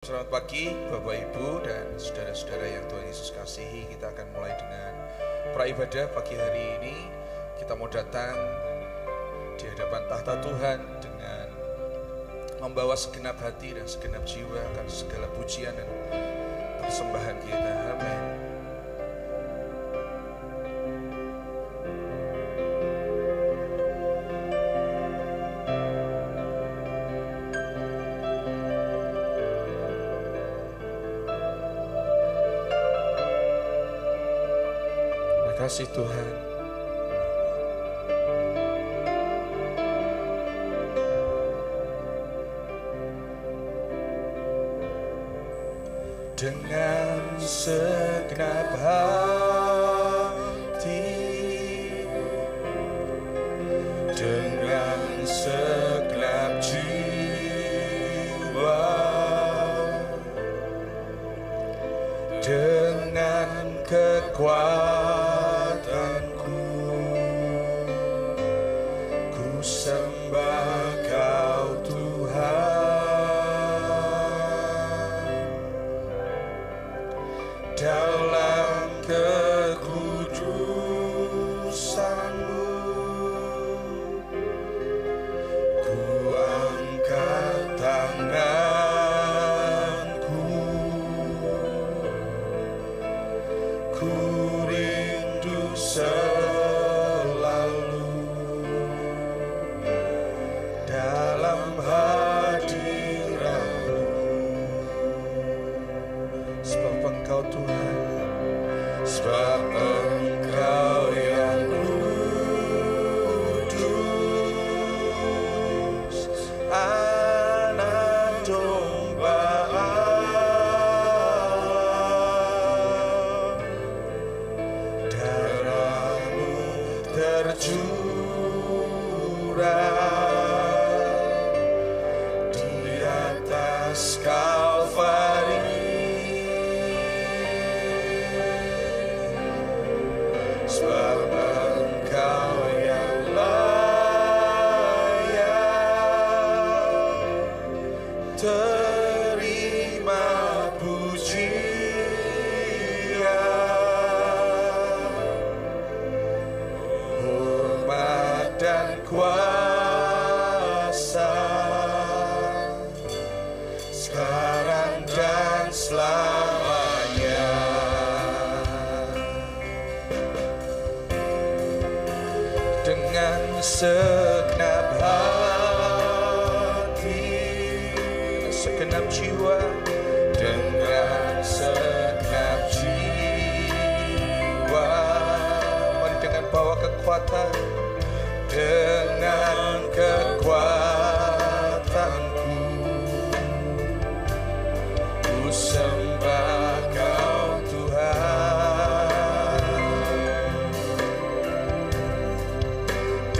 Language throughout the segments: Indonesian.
Selamat pagi Bapak Ibu dan saudara-saudara yang Tuhan Yesus kasihi. Kita akan mulai dengan praibadah pagi hari ini. Kita mau datang di hadapan tahta Tuhan dengan membawa segenap hati dan segenap jiwa akan segala pujian dan persembahan kita. Amin. Kasih Tuhan. Dengan segenap hati, dengan segenap jiwa, dengan kekuatan segenap hati, segenap jiwa, dengan segenap jiwa. Mari dengan bawa kekuatan, dengan kekuatanku, ku sembah Kau Tuhan.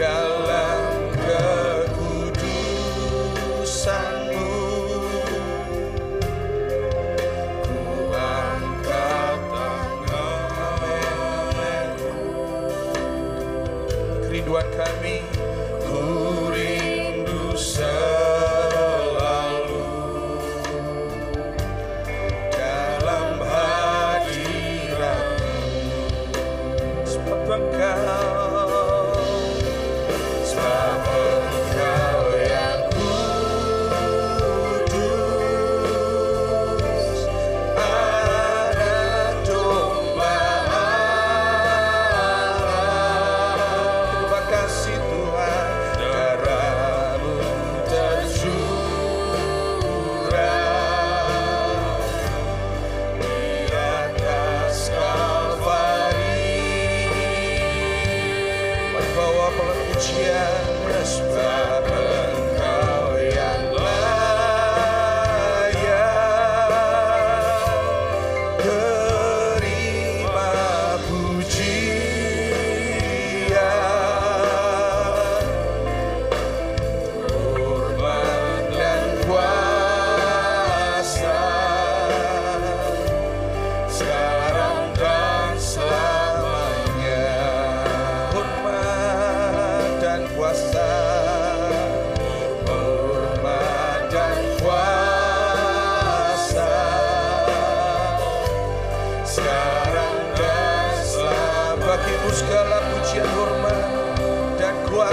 Dalam kekudusan-Mu, ku angkat tanganku.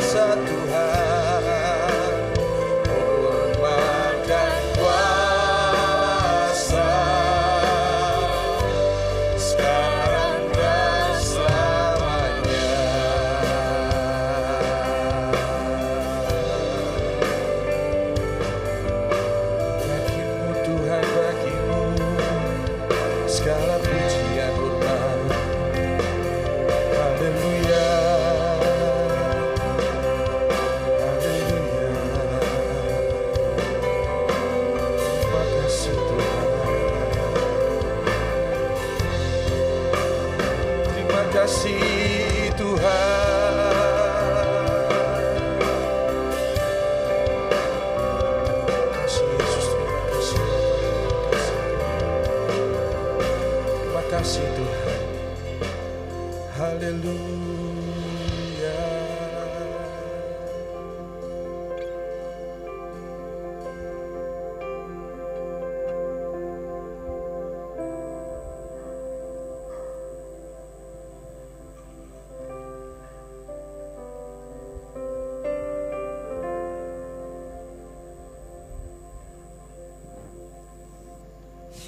kuasa Tuhan, hormat dan kuasa sekarang dan selamanya. Bagimu Tuhan, bagimu segala pujian hormat. Haleluya, haleluya. Terima kasih Tuhan. Terima kasih Tuhan. Terima kasih Yesus, terima kasih. Terima kasih Tuhan. Haleluya.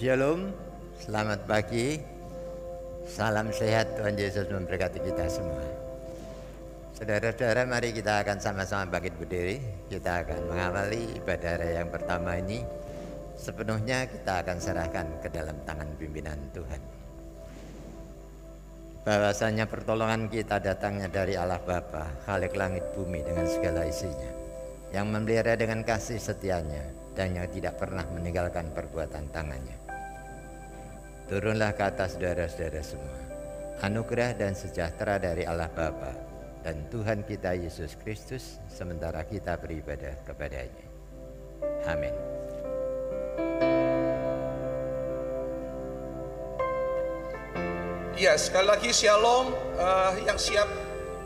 Shalom, selamat pagi, salam sehat, Tuhan Yesus memberkati kita semua. Saudara-saudara, mari kita akan sama-sama bangkit berdiri. Kita akan mengawali ibadah raya yang pertama ini. Sepenuhnya kita akan serahkan ke dalam tangan pimpinan Tuhan. Bahwasanya pertolongan kita datangnya dari Allah Bapa, Khalik langit bumi dengan segala isinya, yang memelihara dengan kasih setianya dan yang tidak pernah meninggalkan perbuatan tangannya. Turunlah ke atas saudara-saudara semua anugerah dan sejahtera dari Allah Bapa dan Tuhan kita Yesus Kristus sementara kita beribadah kepadanya. Amin. Ya, sekali lagi shalom. Yang siap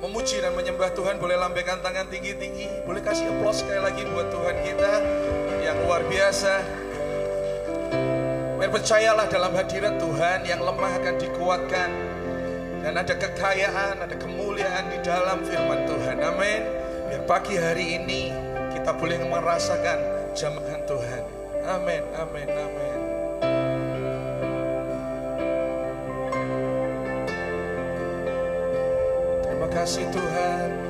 memuji dan menyembah Tuhan boleh lambaikan tangan tinggi-tinggi. Boleh kasih aplaus sekali lagi buat Tuhan kita yang luar biasa. Percayalah dalam hadirat Tuhan, yang lemah akan dikuatkan, dan ada kekayaan, ada kemuliaan di dalam firman Tuhan. Amin. Biar pagi hari ini kita boleh merasakan jamahan Tuhan. Amin, amin, amin. Terima kasih Tuhan.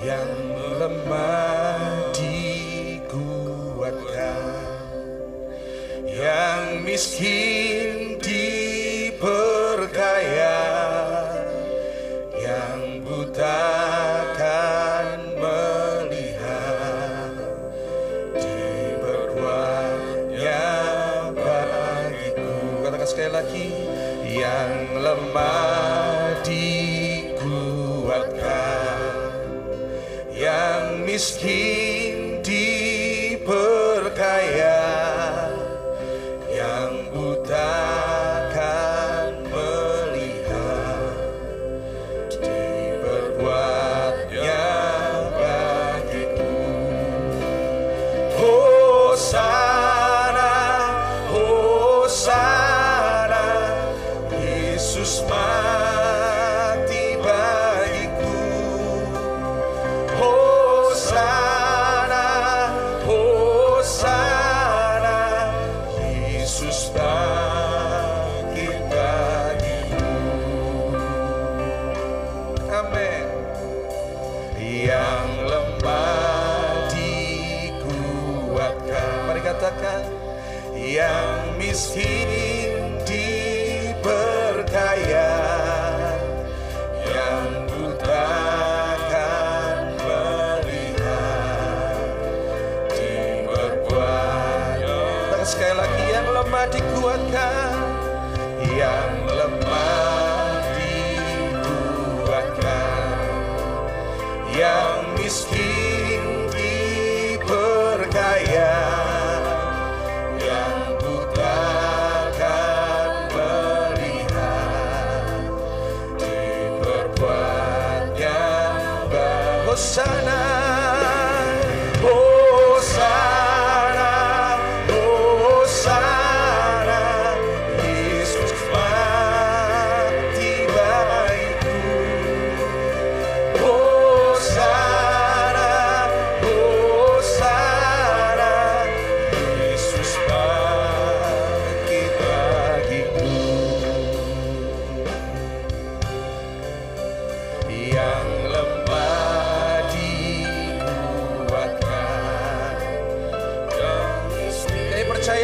Yang lemah dikuatkan, yang miskin diperkaya, yang buta kan melihat, diperkuatnya bagiku. Katakan sekali lagi, yang lemah dikuatkan, yang miskin diperkaya, yang buta kan melihat, diperbuatnya bagiku. Hosana, Hosana, Yesus mati bagiku. Hosana, Hosana, Yesus bangkit bagiku. Amin. Yang lemah dikuatkan, mari katakan, yang miskin diperkaya, yang buta kan melihat, diperbuatnya. Sekali lagi, yang lemah dikuatkan, yang lemah dikuatkan, yang miskin diperkaya, yang buta kan melihat, diperbuatnya bagiku. Hosana, Hosana, Hosana, Yesus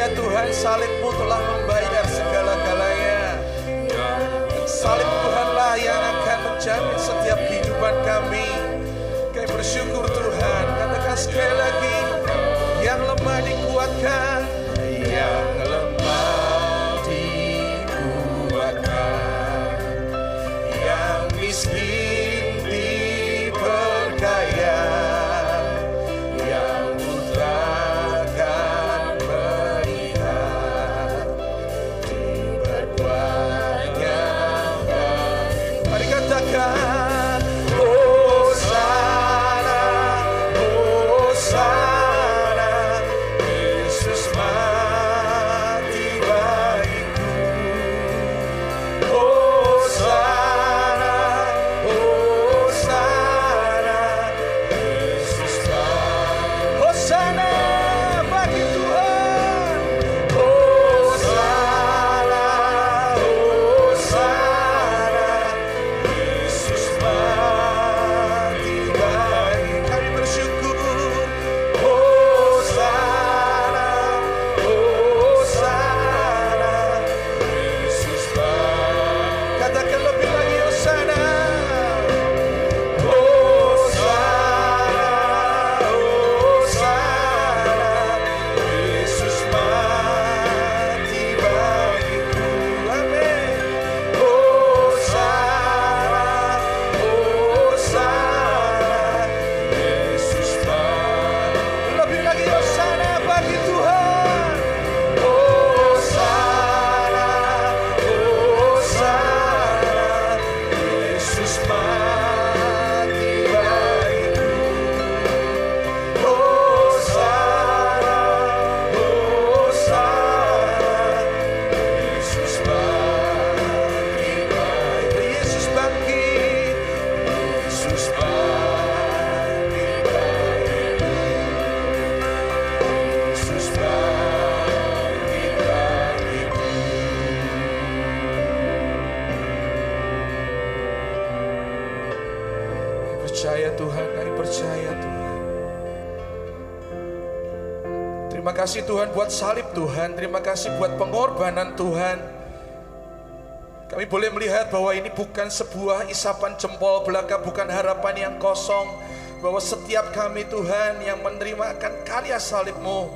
percaya Tuhan, salib-Mu telah membayar segala-galanya. Salib Tuhanlah yang akan menjamin setiap kehidupan kami. Kami bersyukur Tuhan. Katakan sekali lagi, yang lemah dikuatkan, yang lemah dikuatkan, yang miskin diperkaya, yang buta akan melihat, diperkuatnya. Mari katakan, Hosana, Hosana, Yesus mati bagiku. Hosana, Hosana, Yesus mati. Hosana bagi Tuhan. Hosana, Hosana, Yesus mati bagi. Kami bersyukur. Hosana, Hosana, Yesus mati. Katakan lebih lagi, Hosana. Hosana, Hosana, Yesus mati bagiku. Amin. Hosana, Hosana, Yesus mati. Lebih lagi, Hosana bagi Tuhan. Hosana, Hosana, Yesus mati bagiku. Hosana, Hosana, Yesus mati bagiku. Yesus bangkit, Yesus mati bagiku. Yesus bangkit bagiku. Kami percaya Tuhan, kami percaya Tuhan. Terima kasih Tuhan buat salib Tuhan, terima kasih buat pengorbanan Tuhan. Kami boleh melihat bahwa ini bukan sebuah isapan jempol belaka, bukan harapan yang kosong. Bahwa setiap kami Tuhan yang menerima akan karya salib-Mu,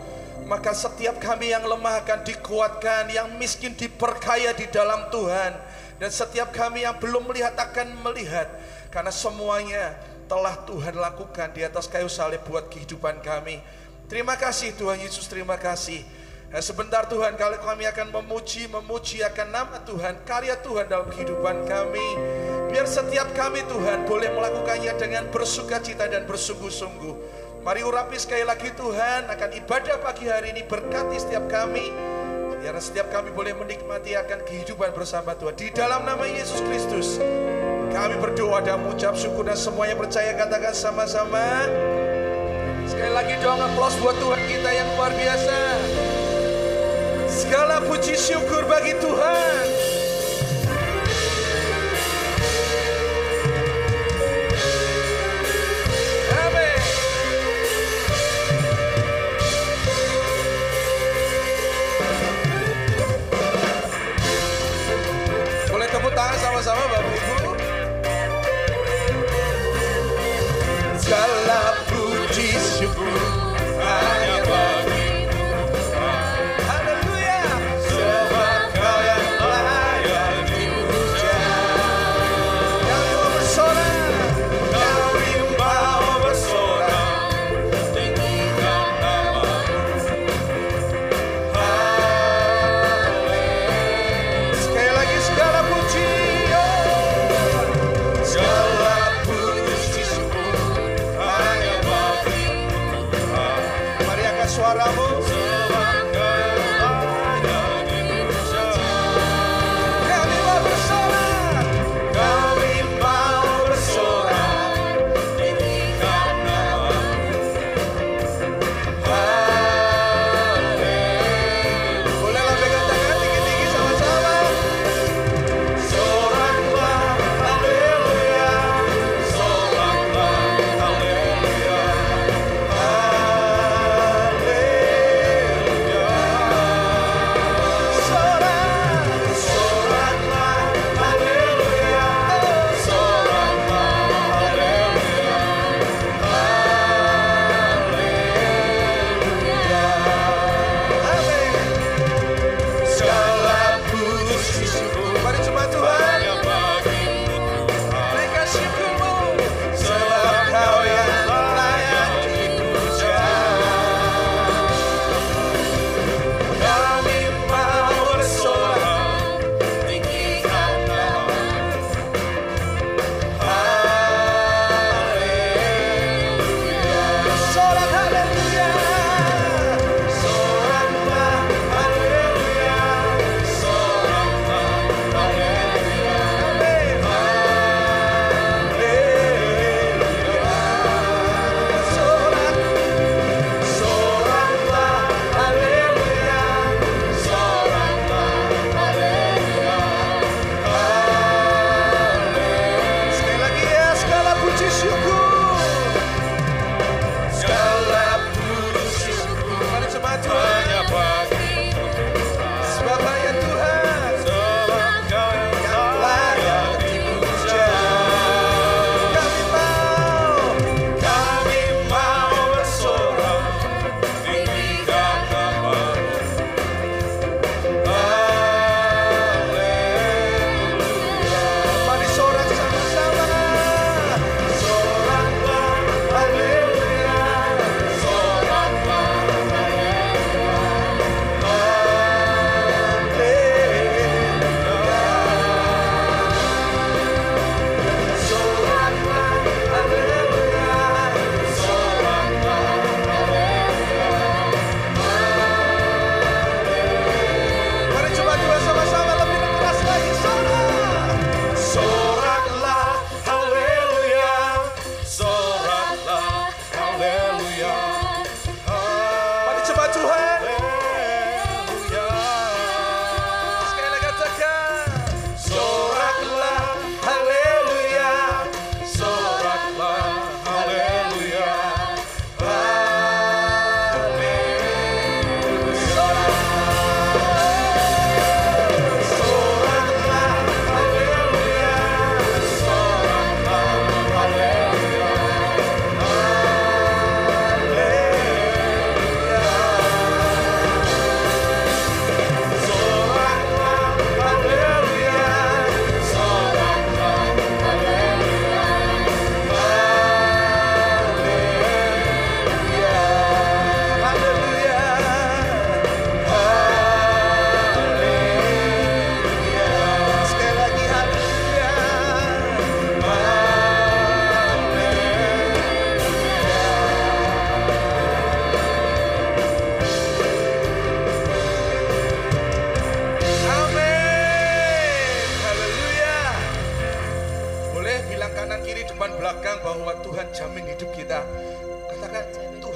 maka setiap kami yang lemah akan dikuatkan, yang miskin diperkaya di dalam Tuhan. Dan setiap kami yang belum melihat akan melihat, karena semuanya telah Tuhan lakukan di atas kayu salib buat kehidupan kami. Terima kasih Tuhan Yesus, terima kasih. Nah, sebentar Tuhan, kalau kami akan memuji akan nama Tuhan, karya Tuhan dalam kehidupan kami. Biar setiap kami Tuhan boleh melakukannya dengan bersukacita dan bersungguh-sungguh. Mari urapi sekali lagi Tuhan akan ibadah pagi hari ini, berkati setiap kami. Biar setiap kami boleh menikmati akan kehidupan bersama Tuhan. Di dalam nama Yesus Kristus kami berdoa dan mengucap syukur, dan semuanya percaya katakan sama-sama. Sekali lagi doa aplaus buat Tuhan kita yang luar biasa. Segala puji syukur bagi Tuhan. Amin. Boleh tepuk tangan sama-sama Bapak Ibu. Segala puji syukur hanya bagi Haleluya. Sebab Kau yang layak dipuja. Kau yang bersorak, Kau imbau bersorak, tinggikan nama-Mu. Haleluya. Sekali lagi segala puji, segala puji syukur hanya bagi Tuhan. Mari angkat suaramu. Haleluya.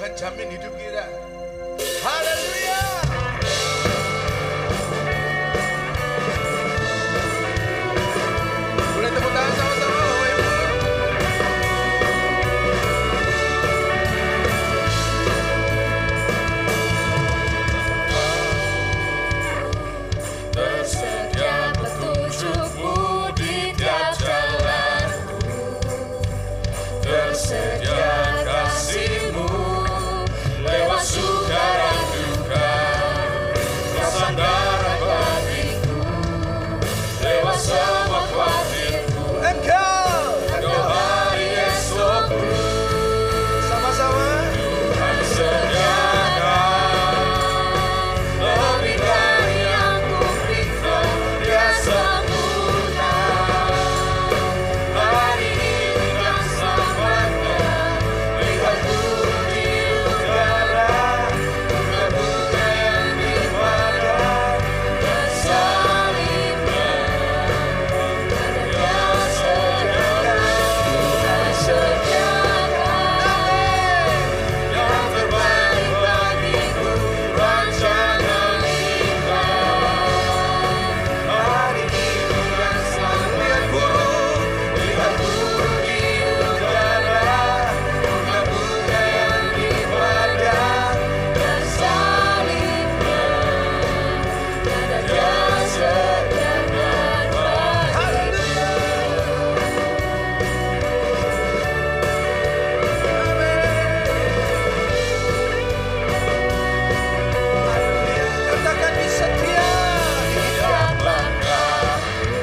Tuhan jamin hidup kita. Haleluya. Boleh tepuk tangan sama-sama Bapak Ibu. Tersedia petunjukmu di tiap jalanku, tersedia kasih-Mu lewat suka dan duka, Kau sandaran bagiku lewat semua khawatirku. Engkau hari esokku, Sama-sama. Tuhan sediakan lebih dari yang kupikir, Dia sempurna. Hari ini dan selamanya, lihatku di udara, bunga-bunga yang dipadam dan salibnya. Dia sediakan, Tuhan sediakan yang terbaik bagiku, rancangan indah. Hari ini dan selamanya, lihatku di udara, bunga-bunga yang dipadam dan salibnya. Dia sediakan bagiku. Katakan disedia. Tiap langkahku,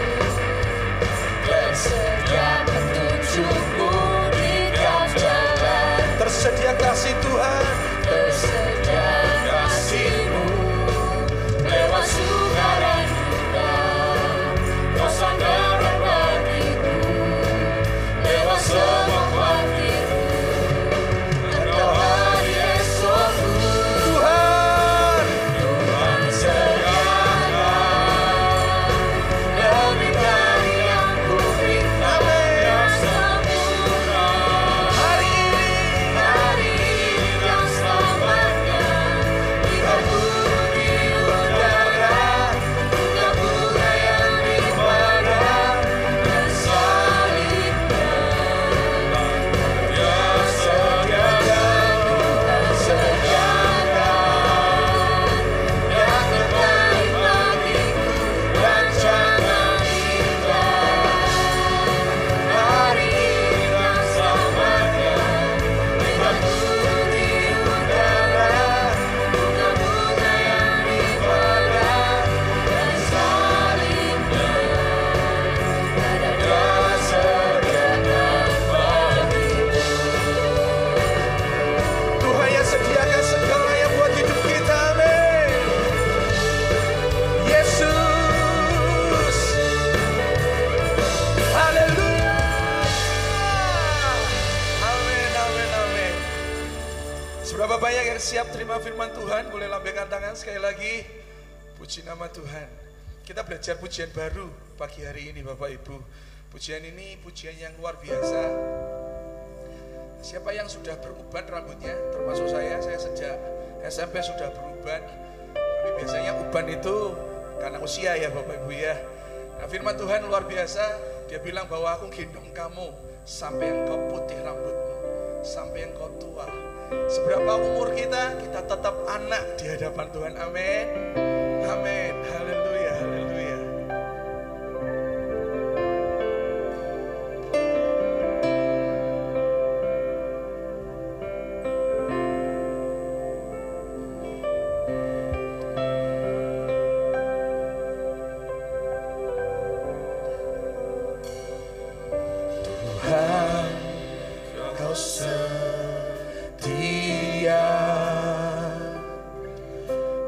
tersedia petunjukmu di tiap jalan, Tersedia kasih Tuhan. tersedia kasih-Mu lewat suka dan duka, Kau sandaran bagiku lewat semua khawatirku. Engkau hari esokku, Tuhan. Tuhan sediakan lebih dari yang kupikir, Dia sempurna. Hari ini. Dan selamanya, lihatku di udara, bunga-bunga yang dipadam dan salibnya. Dia sediakan, Tuhan sediakan yang terbaik bagiku, rancangan indah. Hari ini dan selamanya, lihatku di udara, bunga-bunga yang dipadam dan salibnya. Dia sediakan bagiku. Tuhan yang sediakan segalanya buat hidup kita. Amin. Yesus. Haleluya. Amin, amin, amin. Seberapa banyak yang siap terima firman Tuhan? Boleh lambaikan tangan sekali lagi. Puji nama Tuhan. Kita belajar pujian baru pagi hari ini Bapak Ibu. Pujian ini pujian yang luar biasa. Siapa yang sudah beruban rambutnya, termasuk saya sejak SMP sudah beruban. Tapi biasanya uban itu karena usia ya Bapak Ibu ya. Nah, firman Tuhan luar biasa. Dia bilang bahwa aku gendong kamu sampai engkau putih rambutmu, sampai engkau tua. Seberapa umur kita tetap anak di hadapan Tuhan. Amin. Amin. Haleluya, haleluya. Tuhan, Kau setia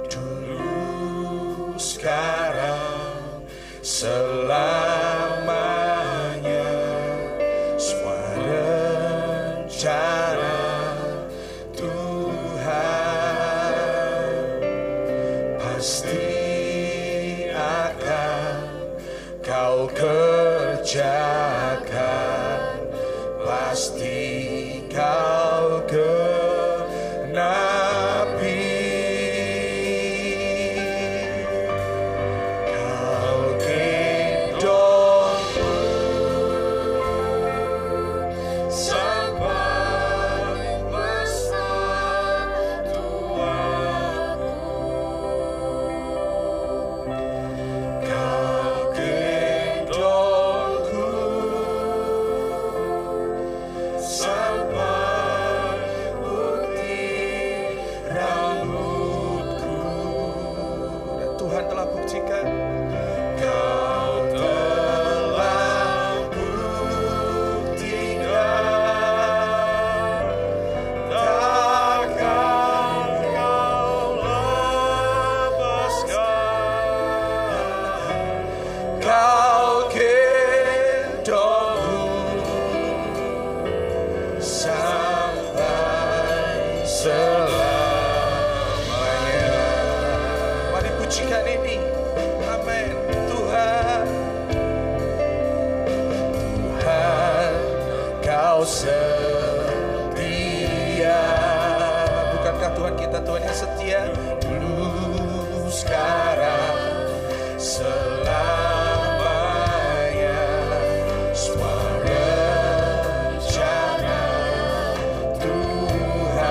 dulu sekarang. buktikan. Kau telah buktikan, takkan kau lepaskan. Kau gendongku sampai selamanya. Mari pujikan ini. Amin. Tuhan, Tuhan, Kau setia. Bukankah Tuhan kita Tuhan yang setia? Dulu, sekarang, selamanya. Semua rencana Tuhan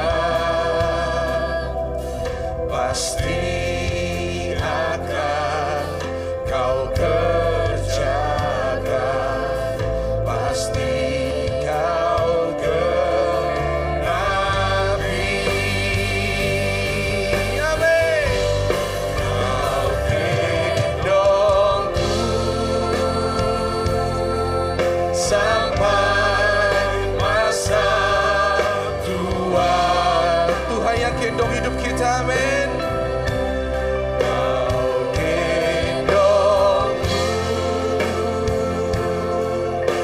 pasti akan Kau kerjakan, pasti Kau genapi. Amin. Kau gendongku sampai masa tua. Tuhan yang gendong hidup kita, amin. Kau gendongku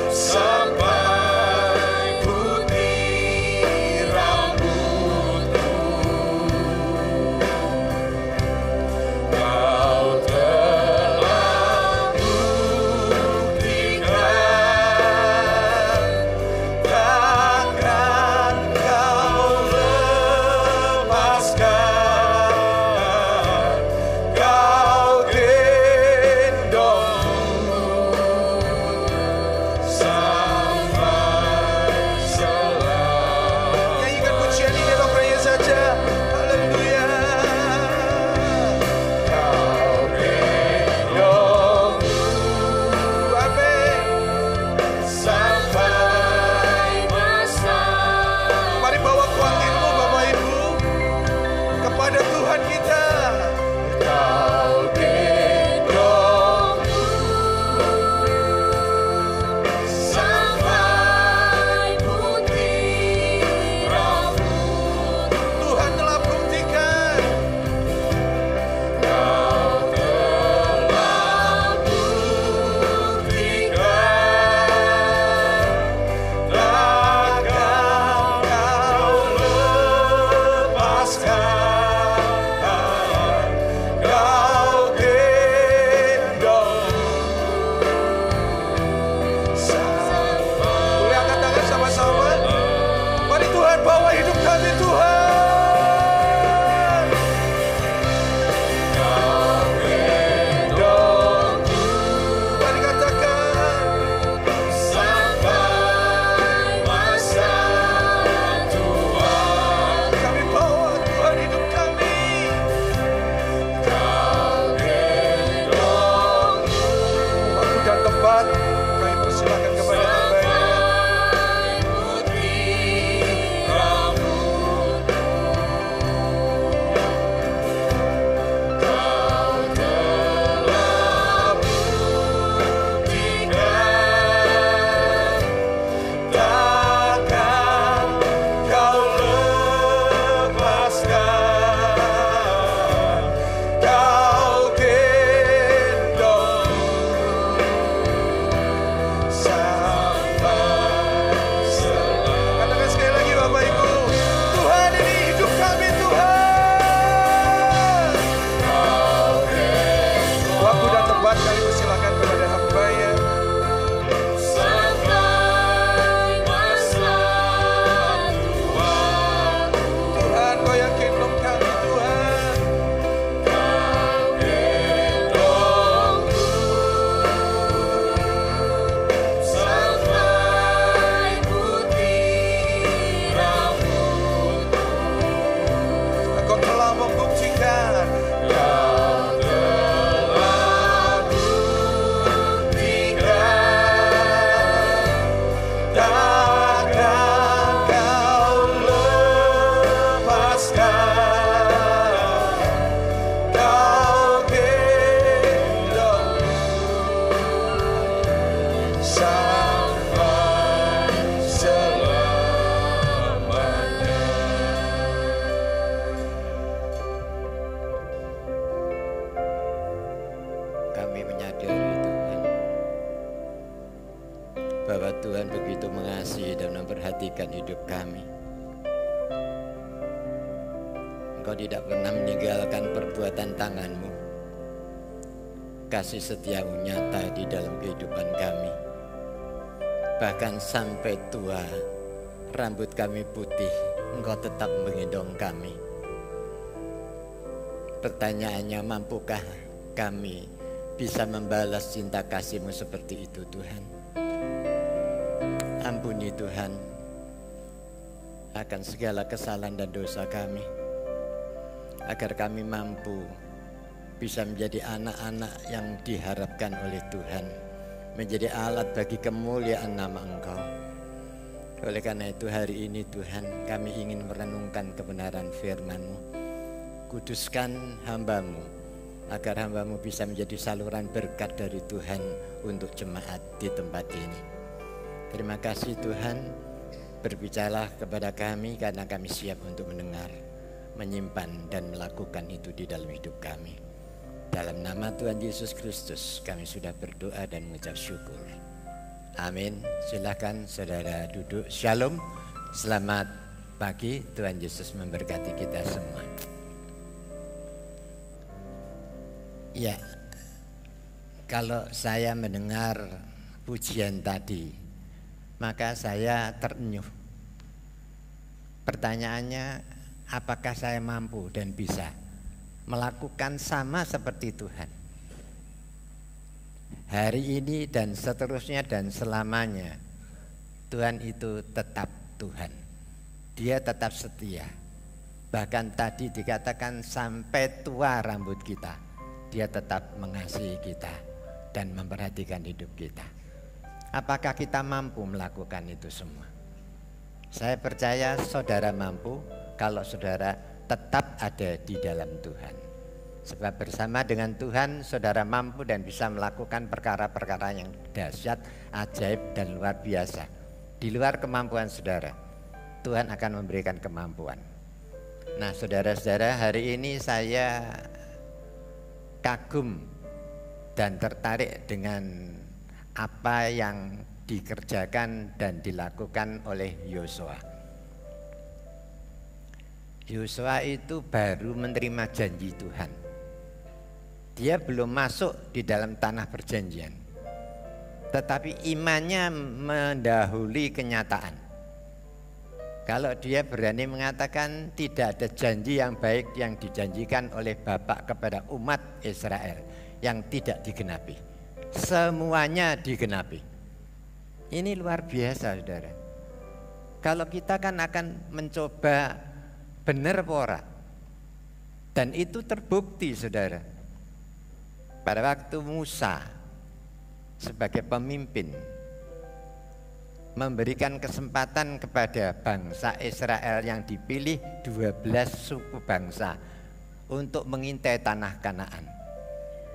sampai putih rambutku. Kau telah buktikan, takkan Kau lepaskan. Engkau tidak pernah meninggalkan perbuatan tangan-Mu. Kasih setiamu nyata di dalam kehidupan kami. Bahkan sampai tua, rambut kami putih, Engkau tetap menggendong kami. Pertanyaannya, mampukah kami bisa membalas cinta kasih-Mu seperti itu, Tuhan? Ampuni Tuhan akan segala kesalahan dan dosa kami, agar kami mampu bisa menjadi anak-anak yang diharapkan oleh Tuhan, menjadi alat bagi kemuliaan nama Engkau. Oleh karena itu hari ini Tuhan, kami ingin merenungkan kebenaran firman-Mu. Kuduskan hamba-Mu, agar hamba-Mu bisa menjadi saluran berkat dari Tuhan untuk jemaat di tempat ini. Terima kasih Tuhan, berbicaralah kepada kami karena kami siap untuk mendengar, menyimpan dan melakukan itu di dalam hidup kami. Dalam nama Tuhan Yesus Kristus kami sudah berdoa dan mengucap syukur. Amin. Silakan saudara duduk. Shalom. Selamat pagi. Tuhan Yesus memberkati kita semua. Ya, kalau saya mendengar pujian tadi, maka saya terenyuh. Pertanyaannya, apakah saya mampu dan bisa melakukan sama seperti Tuhan hari ini dan seterusnya dan selamanya? Tuhan itu tetap Tuhan, Dia tetap setia. Bahkan tadi dikatakan sampai tua rambut kita, Dia tetap mengasihi kita dan memperhatikan hidup kita. Apakah kita mampu melakukan itu semua? Saya percaya saudara mampu kalau saudara tetap ada di dalam Tuhan. Sebab bersama dengan Tuhan saudara mampu dan bisa melakukan perkara-perkara yang dahsyat, ajaib dan luar biasa. Di luar kemampuan saudara, Tuhan akan memberikan kemampuan. Nah saudara-saudara, hari ini saya kagum dan tertarik dengan apa yang dikerjakan dan dilakukan oleh Yosua. Yosua itu baru menerima janji Tuhan. Dia belum masuk di dalam tanah perjanjian, tetapi imannya mendahului kenyataan. Kalau dia berani mengatakan tidak ada janji yang baik yang dijanjikan oleh Bapak kepada umat Israel yang tidak digenapi, semuanya digenapi. Ini luar biasa saudara. Kalau kita kan akan mencoba benar pora, dan itu terbukti saudara. Pada waktu Musa sebagai pemimpin memberikan kesempatan kepada bangsa Israel yang dipilih 12 suku bangsa untuk mengintai tanah Kanaan.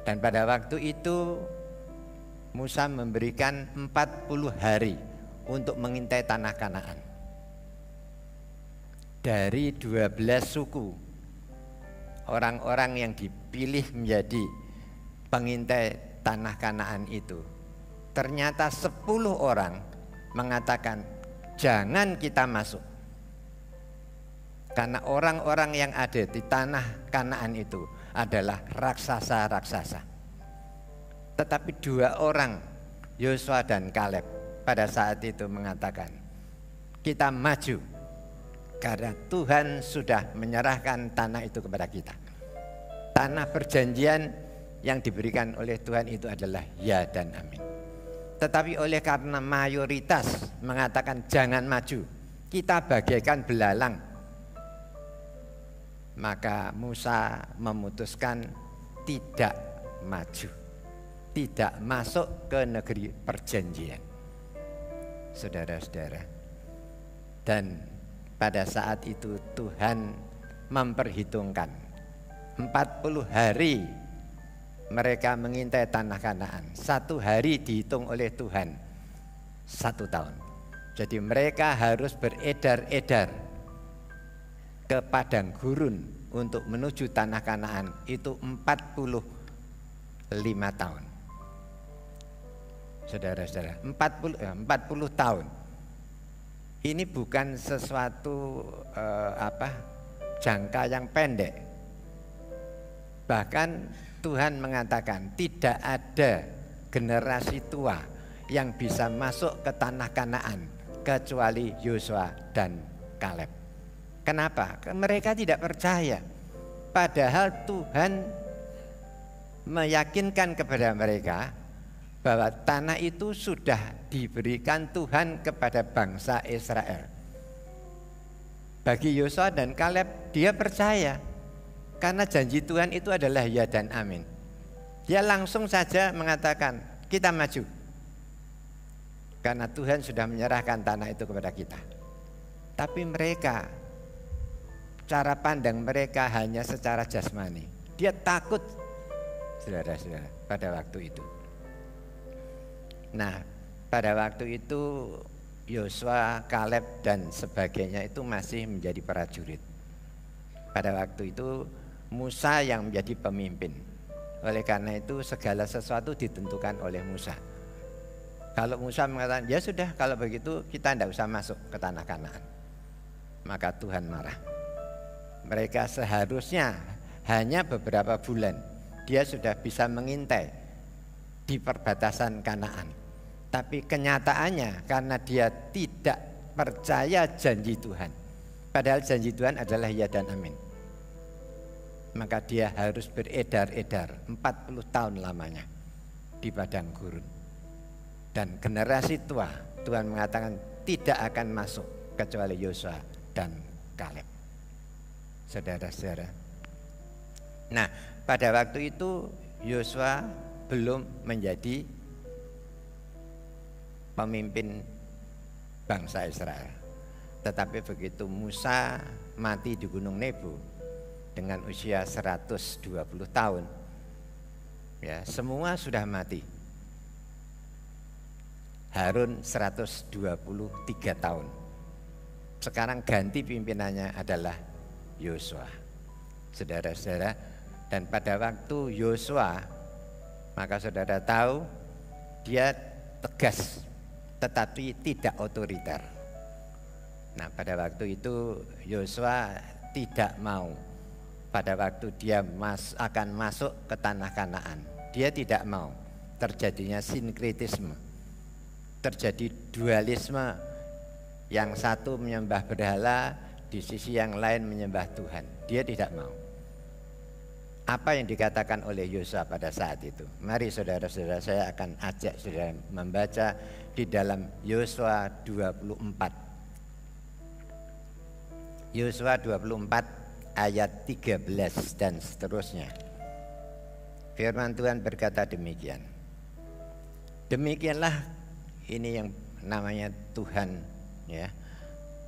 Dan pada waktu itu Musa memberikan 40 hari untuk mengintai tanah Kanaan. Dari 12 suku, orang-orang yang dipilih menjadi pengintai tanah Kanaan itu, ternyata 10 orang mengatakan jangan kita masuk. Karena orang-orang yang ada di tanah Kanaan itu adalah raksasa-raksasa. Tetapi 2 orang, Yosua dan Kaleb, pada saat itu mengatakan kita maju. Karena Tuhan sudah menyerahkan tanah itu kepada kita. Tanah perjanjian yang diberikan oleh Tuhan itu adalah ya dan amin. Tetapi oleh karena mayoritas mengatakan jangan maju, kita bagaikan belalang, maka Musa memutuskan tidak maju, tidak masuk ke negeri perjanjian. Saudara-saudara, dan pada saat itu Tuhan memperhitungkan 40 hari mereka mengintai tanah Kanaan. 1 hari dihitung oleh Tuhan 1 tahun. Jadi mereka harus beredar-edar ke padang gurun untuk menuju tanah Kanaan itu 45 tahun. Saudara-saudara, 40 tahun. Ini bukan sesuatu jangka yang pendek. Bahkan Tuhan mengatakan tidak ada generasi tua yang bisa masuk ke tanah Kanaan kecuali Yosua dan Kaleb. Kenapa? Mereka tidak percaya. Padahal Tuhan meyakinkan kepada mereka bahwa tanah itu sudah diberikan Tuhan kepada bangsa Israel. Bagi Yosua dan Kaleb, dia percaya karena janji Tuhan itu adalah ya dan amin. Dia langsung saja mengatakan, kita maju. Karena Tuhan sudah menyerahkan tanah itu kepada kita. Tapi mereka, cara pandang mereka hanya secara jasmani. Dia takut, saudara-saudara, pada waktu itu. Nah, pada waktu itu Yosua, Kaleb dan sebagainya itu masih menjadi prajurit. Pada waktu itu Musa yang menjadi pemimpin. Oleh karena itu segala sesuatu ditentukan oleh Musa. Kalau Musa mengatakan, ya sudah kalau begitu kita tidak usah masuk ke tanah Kanaan, maka Tuhan marah. Mereka seharusnya hanya beberapa bulan dia sudah bisa mengintai di perbatasan Kanaan. Tapi kenyataannya karena dia tidak percaya janji Tuhan, padahal janji Tuhan adalah ya dan amin, maka dia harus beredar-edar 40 tahun lamanya di padang gurun. Dan generasi tua Tuhan mengatakan tidak akan masuk kecuali Yosua dan Kaleb. Saudara-saudara, nah pada waktu itu Yosua belum menjadi pemimpin bangsa Israel. Tetapi begitu Musa mati di Gunung Nebo dengan usia 120 tahun, ya, semua sudah mati. Harun 123 tahun. Sekarang ganti pimpinannya adalah Yosua. Saudara-saudara, dan pada waktu Yosua, maka saudara tahu dia tegas tetapi tidak otoriter. Nah, pada waktu itu Yosua tidak mau. Pada waktu dia akan masuk ke tanah Kanaan, dia tidak mau terjadinya sinkretisme, terjadi dualisme, yang satu menyembah berhala, di sisi yang lain menyembah Tuhan. Dia tidak mau. Apa yang dikatakan oleh Yosua pada saat itu? Mari saudara-saudara, saya akan ajak saudara membaca di dalam Yosua 24. Yosua 24 ayat 13 dan seterusnya. Firman Tuhan berkata demikian. Demikianlah, ini yang namanya Tuhan, ya.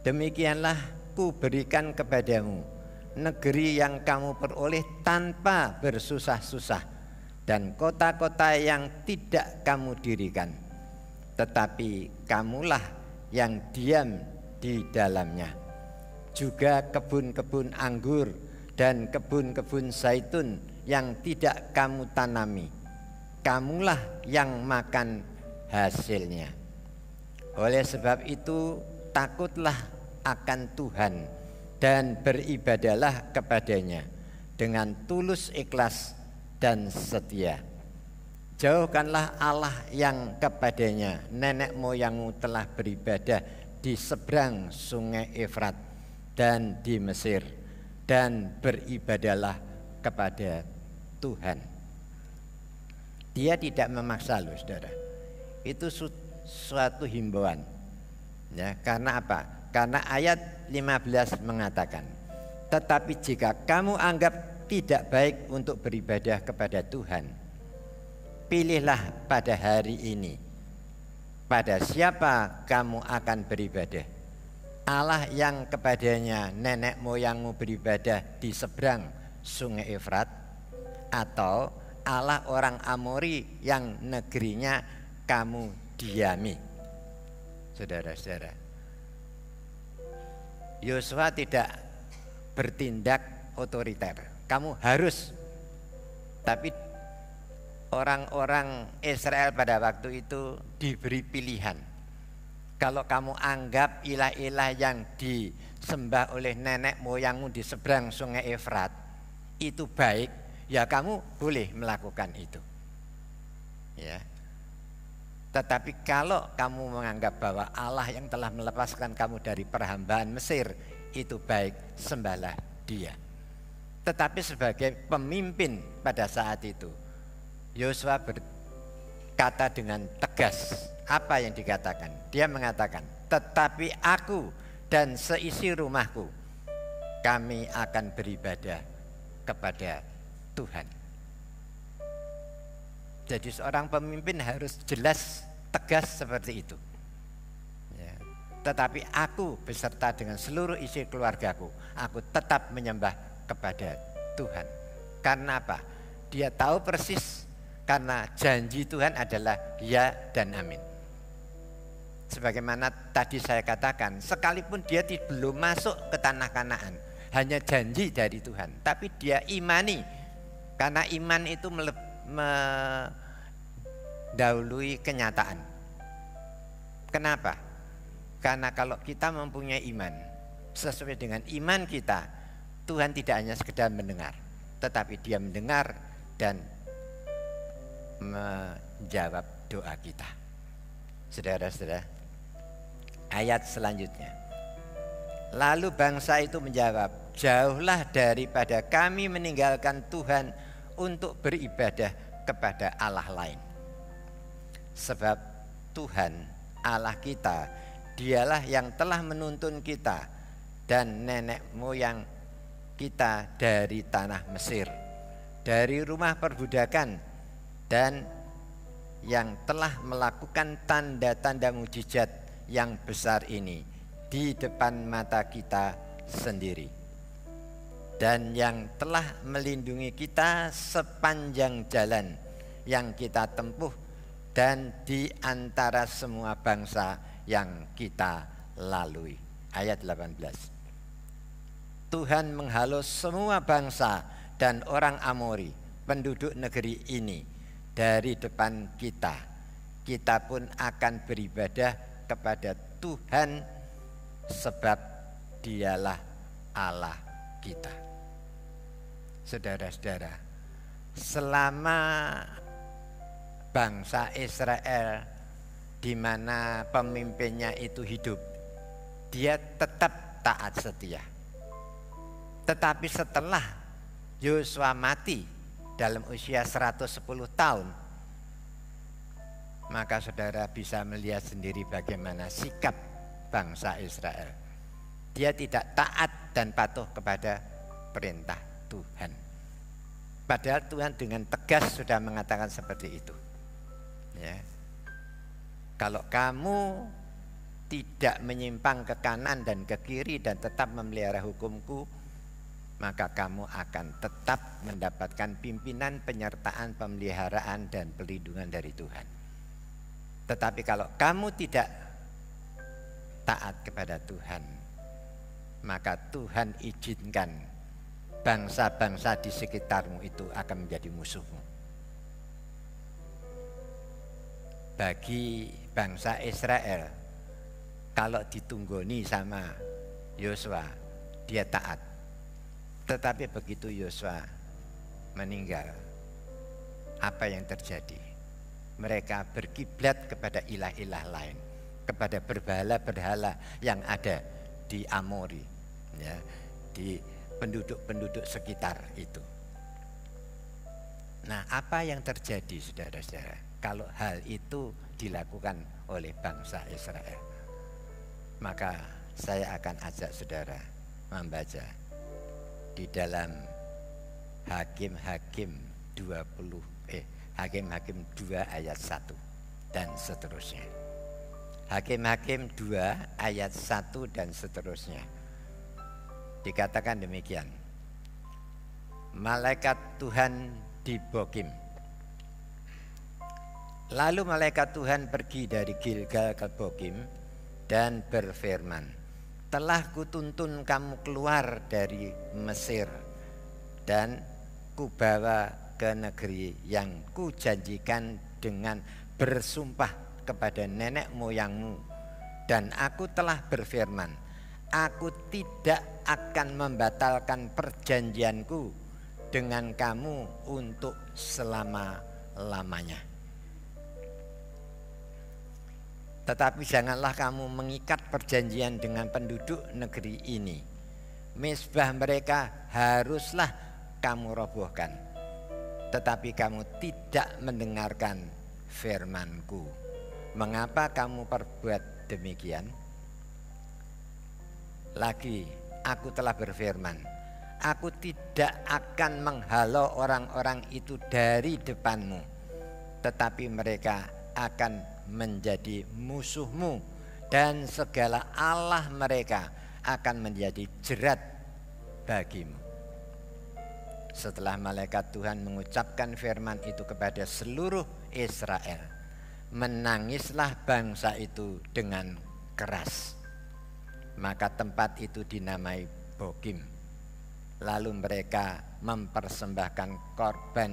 Demikianlah ku berikan kepadamu negeri yang kamu peroleh tanpa bersusah-susah, dan kota-kota yang tidak kamu dirikan, tetapi kamulah yang diam di dalamnya. Juga kebun-kebun anggur dan kebun-kebun zaitun yang tidak kamu tanami, kamulah yang makan hasilnya. Oleh sebab itu takutlah akan Tuhan dan beribadalah kepadanya dengan tulus ikhlas dan setia. Jauhkanlah Allah yang kepadanya nenek moyangmu telah beribadah di seberang sungai Efrat dan di Mesir, dan beribadalah kepada Tuhan. Dia tidak memaksa loh saudara. Itu suatu himbauan, ya. Karena apa? Karena ayat 15 mengatakan, tetapi jika kamu anggap tidak baik untuk beribadah kepada Tuhan, pilihlah pada hari ini pada siapa kamu akan beribadah. Allah yang kepadanya nenek moyangmu beribadah di seberang sungai Efrat, atau Allah orang Amori yang negerinya kamu diami. Saudara-saudara, Yosua tidak bertindak otoriter. Kamu harus. Tapi orang-orang Israel pada waktu itu diberi pilihan. Kalau kamu anggap ilah-ilah yang disembah oleh nenek moyangmu di seberang sungai Efrat itu baik, ya kamu boleh melakukan itu. Ya. Tetapi kalau kamu menganggap bahwa Allah yang telah melepaskan kamu dari perhambaan Mesir itu baik, sembahlah Dia. Tetapi sebagai pemimpin pada saat itu, Yosua berkata dengan tegas. Apa yang dikatakan? Dia mengatakan, tetapi aku dan seisi rumahku, kami akan beribadah kepada Tuhan. Jadi seorang pemimpin harus jelas, tegas seperti itu. Ya. Tetapi aku beserta dengan seluruh isi keluargaku, aku tetap menyembah kepada Tuhan. Karena apa? Dia tahu persis, karena janji Tuhan adalah ya dan amin. Sebagaimana tadi saya katakan, sekalipun dia belum masuk ke tanah Kanaan, hanya janji dari Tuhan, tapi dia imani, karena iman itu mendahului kenyataan. Kenapa? Karena kalau kita mempunyai iman, sesuai dengan iman kita, Tuhan tidak hanya sekedar mendengar, tetapi Dia mendengar dan menjawab doa kita. Saudara-saudara, ayat selanjutnya. Lalu bangsa itu menjawab, jauhlah daripada kami meninggalkan Tuhan untuk beribadah kepada Allah lain. Sebab Tuhan Allah kita, Dialah yang telah menuntun kita dan nenek moyang kita dari tanah Mesir, dari rumah perbudakan, dan yang telah melakukan tanda-tanda mujizat yang besar ini di depan mata kita sendiri, dan yang telah melindungi kita sepanjang jalan yang kita tempuh dan di antara semua bangsa yang kita lalui. Ayat 18. Tuhan menghalau semua bangsa dan orang Amori, penduduk negeri ini, dari depan kita. Kita pun akan beribadah kepada Tuhan, sebab Dialah Allah kita. Saudara-saudara, selama bangsa Israel di mana pemimpinnya itu hidup, dia tetap taat setia. Tetapi setelah Yosua mati dalam usia 110 tahun, maka saudara bisa melihat sendiri bagaimana sikap bangsa Israel. Dia tidak taat dan patuh kepada perintah Tuhan. Padahal Tuhan dengan tegas sudah mengatakan seperti itu. Ya. Kalau kamu tidak menyimpang ke kanan dan ke kiri dan tetap memelihara hukumku, maka kamu akan tetap mendapatkan pimpinan, penyertaan, pemeliharaan, dan perlindungan dari Tuhan. Tetapi kalau kamu tidak taat kepada Tuhan, maka Tuhan izinkan bangsa-bangsa di sekitarmu itu akan menjadi musuhmu. Bagi bangsa Israel, kalau ditunggoni sama Yosua, dia taat. Tetapi begitu Yosua meninggal, apa yang terjadi? Mereka berkiblat kepada ilah-ilah lain, kepada berhala-berhala yang ada di Amori, ya, di penduduk-penduduk sekitar itu. Nah, apa yang terjadi, saudara-saudara, kalau hal itu dilakukan oleh bangsa Israel? Maka saya akan ajak saudara membaca di dalam Hakim-Hakim 2 ayat 1 dan seterusnya. Hakim-Hakim 2 ayat 1 dan seterusnya. Dikatakan demikian. Malaikat Tuhan di Bokim. Lalu malaikat Tuhan pergi dari Gilgal ke Bokim dan berfirman, telah kutuntun kamu keluar dari Mesir dan kubawa ke negeri yang kujanjikan dengan bersumpah kepada nenek moyangmu. Dan aku telah berfirman, Aku tidak akan membatalkan perjanjianku dengan kamu untuk selama-lamanya. Tetapi janganlah kamu mengikat perjanjian dengan penduduk negeri ini. Mezbah mereka haruslah kamu robohkan, tetapi kamu tidak mendengarkan firman-Ku. Mengapa kamu perbuat demikian? Lagi, aku telah berfirman, aku tidak akan menghalau orang-orang itu dari depanmu, tetapi mereka akan menjadi musuhmu, dan segala Allah mereka akan menjadi jerat bagimu. Setelah malaikat Tuhan mengucapkan firman itu kepada seluruh Israel, menangislah bangsa itu dengan keras. Maka tempat itu dinamai Bokim. Lalu mereka mempersembahkan korban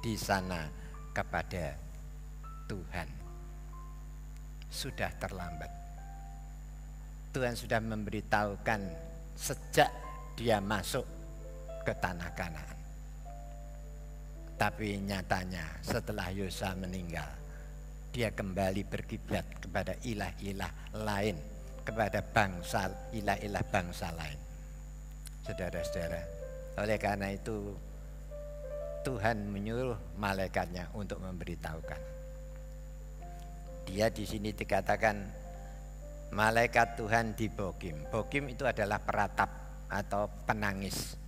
di sana kepada Tuhan. Sudah terlambat. Tuhan sudah memberitahukan sejak dia masuk ke tanah Kanaan. Tapi nyatanya setelah Yosua meninggal, dia kembali berkiblat kepada ilah-ilah lain, kepada bangsa, ilah-ilah bangsa lain. Saudara-saudara, oleh karena itu Tuhan menyuruh malaikatnya untuk memberitahukan. Dia di sini dikatakan malaikat Tuhan di Bokim. Bokim itu adalah peratap atau penangis.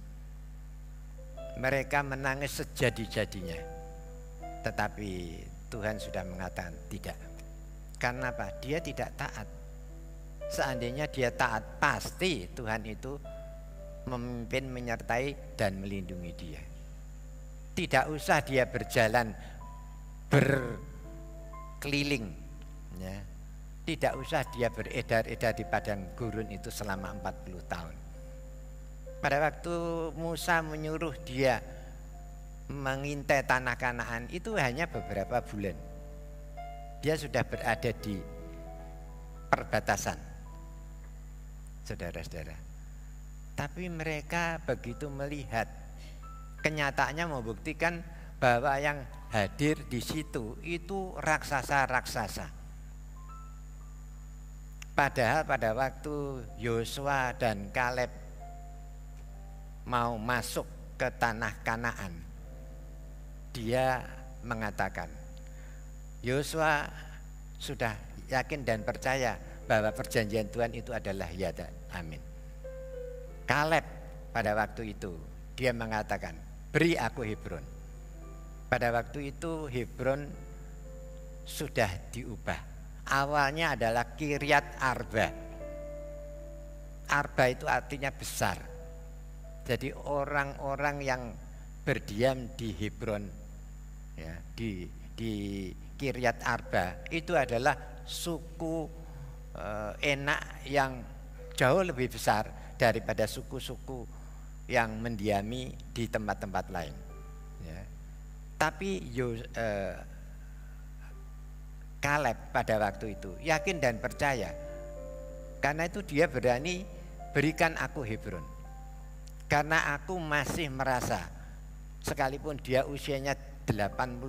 Mereka menangis sejadi-jadinya. Tetapi Tuhan sudah mengatakan tidak. Karena apa? Dia tidak taat. Seandainya dia taat, pasti Tuhan itu memimpin, menyertai, dan melindungi dia. Tidak usah dia berjalan berkeliling, ya. Tidak usah dia beredar-edar di padang gurun itu selama 40 tahun. Pada waktu Musa menyuruh dia mengintai tanah Kanaan, itu hanya beberapa bulan. Dia sudah berada di perbatasan, saudara-saudara. Tapi mereka begitu melihat, kenyataannya membuktikan bahwa yang hadir di situ itu raksasa-raksasa. Padahal pada waktu Yosua dan Kaleb mau masuk ke tanah Kanaan, dia mengatakan, Yosua sudah yakin dan percaya bahwa perjanjian Tuhan itu adalah ya dan amin. Kaleb pada waktu itu dia mengatakan, beri aku Hebron. Pada waktu itu Hebron sudah diubah. Awalnya adalah Kiryat Arba. Arba itu artinya besar. Jadi orang-orang yang berdiam di Hebron, ya, di Kiryat Arba itu adalah suku Enak yang jauh lebih besar daripada suku-suku yang mendiami di tempat-tempat lain, ya. Tapi Kaleb pada waktu itu yakin dan percaya, karena itu dia berani, berikan aku Hebron. Karena aku masih merasa, sekalipun dia usianya 85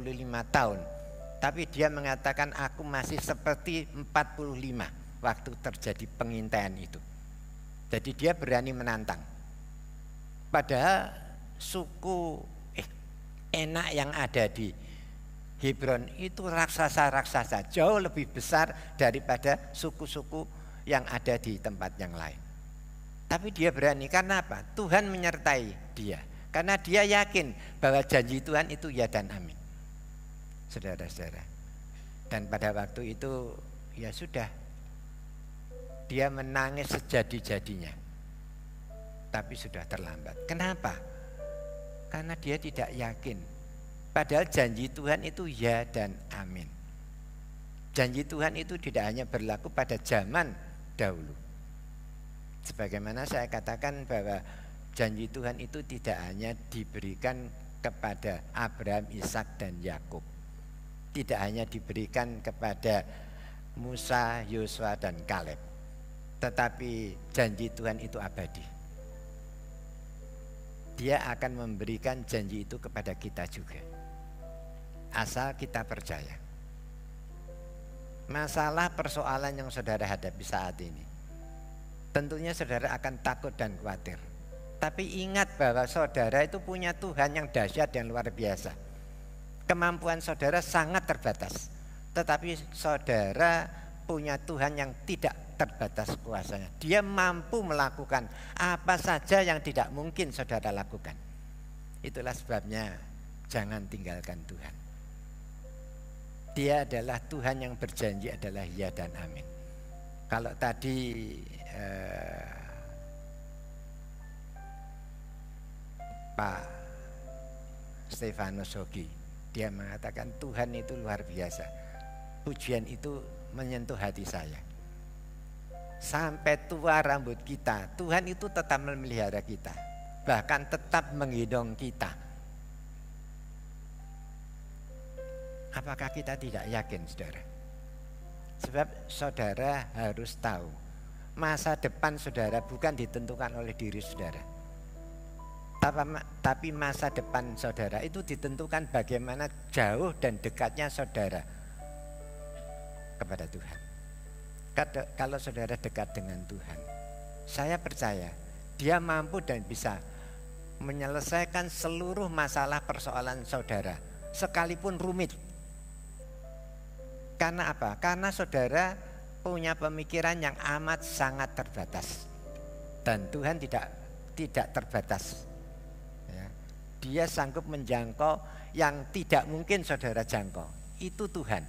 tahun, tapi dia mengatakan aku masih seperti 45 waktu terjadi pengintaian itu. Jadi dia berani menantang. Padahal suku Enak yang ada di Hebron itu raksasa-raksasa jauh lebih besar daripada suku-suku yang ada di tempat yang lain. Tapi dia berani, karena apa? Tuhan menyertai dia. Karena dia yakin bahwa janji Tuhan itu ya dan amin. Saudara-saudara. Dan pada waktu itu ya sudah, dia menangis sejadi-jadinya. Tapi sudah terlambat. Kenapa? Karena dia tidak yakin. Padahal janji Tuhan itu ya dan amin. Janji Tuhan itu tidak hanya berlaku pada zaman dahulu. Sebagaimana saya katakan bahwa janji Tuhan itu tidak hanya diberikan kepada Abraham, Ishak, dan Yakub. Tidak hanya diberikan kepada Musa, Yosua, dan Kaleb. Tetapi janji Tuhan itu abadi. Dia akan memberikan janji itu kepada kita juga, asal kita percaya. Masalah persoalan yang saudara hadapi saat ini, tentunya saudara akan takut dan khawatir. Tapi ingat bahwa saudara itu punya Tuhan yang dahsyat dan luar biasa. Kemampuan saudara sangat terbatas, tetapi saudara punya Tuhan yang tidak terbatas kuasanya. Dia mampu melakukan apa saja yang tidak mungkin saudara lakukan. Itulah sebabnya jangan tinggalkan Tuhan. Dia adalah Tuhan yang berjanji adalah ya dan amin. Kalau tadi Pak Stefanus Hogi, dia mengatakan Tuhan itu luar biasa. Pujian itu menyentuh hati saya. Sampai tua rambut kita, Tuhan itu tetap memelihara kita, bahkan tetap menggendong kita. Apakah kita tidak yakin, saudara? Sebab saudara harus tahu, masa depan saudara bukan ditentukan oleh diri saudara, tapi masa depan saudara itu ditentukan bagaimana jauh dan dekatnya saudara kepada Tuhan. Kalau saudara dekat dengan Tuhan, saya percaya Dia mampu dan bisa menyelesaikan seluruh masalah persoalan saudara, sekalipun rumit. Karena apa? Karena saudara punya pemikiran yang amat sangat terbatas, dan Tuhan tidak terbatas. Ya. Dia sanggup menjangkau yang tidak mungkin saudara jangkau. Itu Tuhan.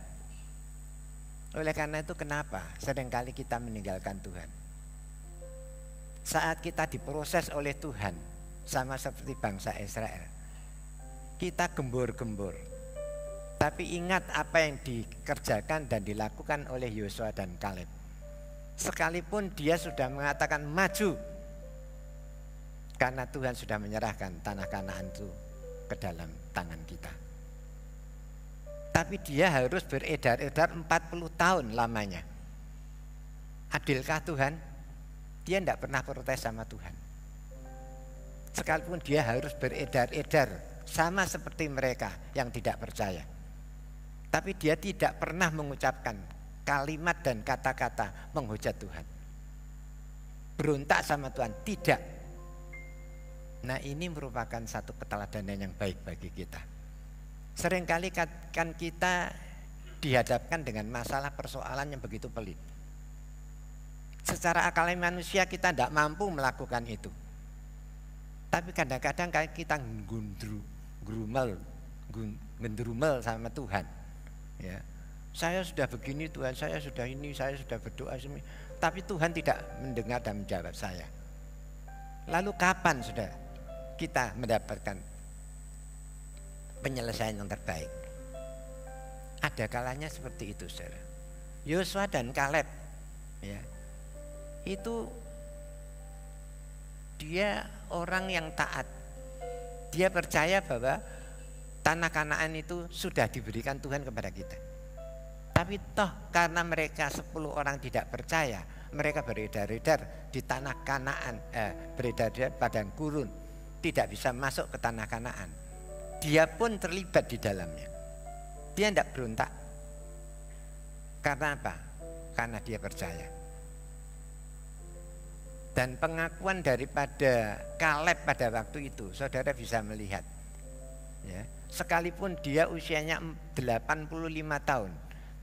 Oleh karena itu kenapa seringkali kita meninggalkan Tuhan? Saat kita diproses oleh Tuhan, sama seperti bangsa Israel, kita gembur-gembur. Tapi ingat apa yang dikerjakan dan dilakukan oleh Yosua dan Kaleb. Sekalipun dia sudah mengatakan maju, karena Tuhan sudah menyerahkan tanah Kanaan itu ke dalam tangan kita. Tapi dia harus beredar-edar 40 tahun lamanya. Adilkah Tuhan? Dia tidak pernah protes sama Tuhan. Sekalipun dia harus beredar-edar, sama seperti mereka yang tidak percaya. Tapi dia tidak pernah mengucapkan kalimat dan kata-kata menghujat Tuhan. Berontak sama Tuhan, tidak. Nah, ini merupakan satu keteladanan yang baik bagi kita. Seringkali kan kita dihadapkan dengan masalah persoalan yang begitu pelik. Secara akal manusia kita tidak mampu melakukan itu. Tapi kadang-kadang kita gendrumel sama Tuhan. Ya, saya sudah begini Tuhan, saya sudah ini, saya sudah berdoa, tapi Tuhan tidak mendengar dan menjawab saya. Lalu kapan sudah kita mendapatkan penyelesaian yang terbaik? Ada kalanya seperti itu, saudara. Yosua dan Kaleb, ya, itu dia orang yang taat. Dia percaya bahwa tanah Kanaan itu sudah diberikan Tuhan kepada kita. Tapi toh karena mereka 10 orang tidak percaya, mereka beredar-edar di tanah Kanaan, beredar-edar padang gurun, tidak bisa masuk ke tanah Kanaan. Dia pun terlibat di dalamnya. Dia tidak berontak. Karena apa? Karena dia percaya. Dan pengakuan daripada Kaleb pada waktu itu, saudara bisa melihat, ya, sekalipun dia usianya 85 tahun,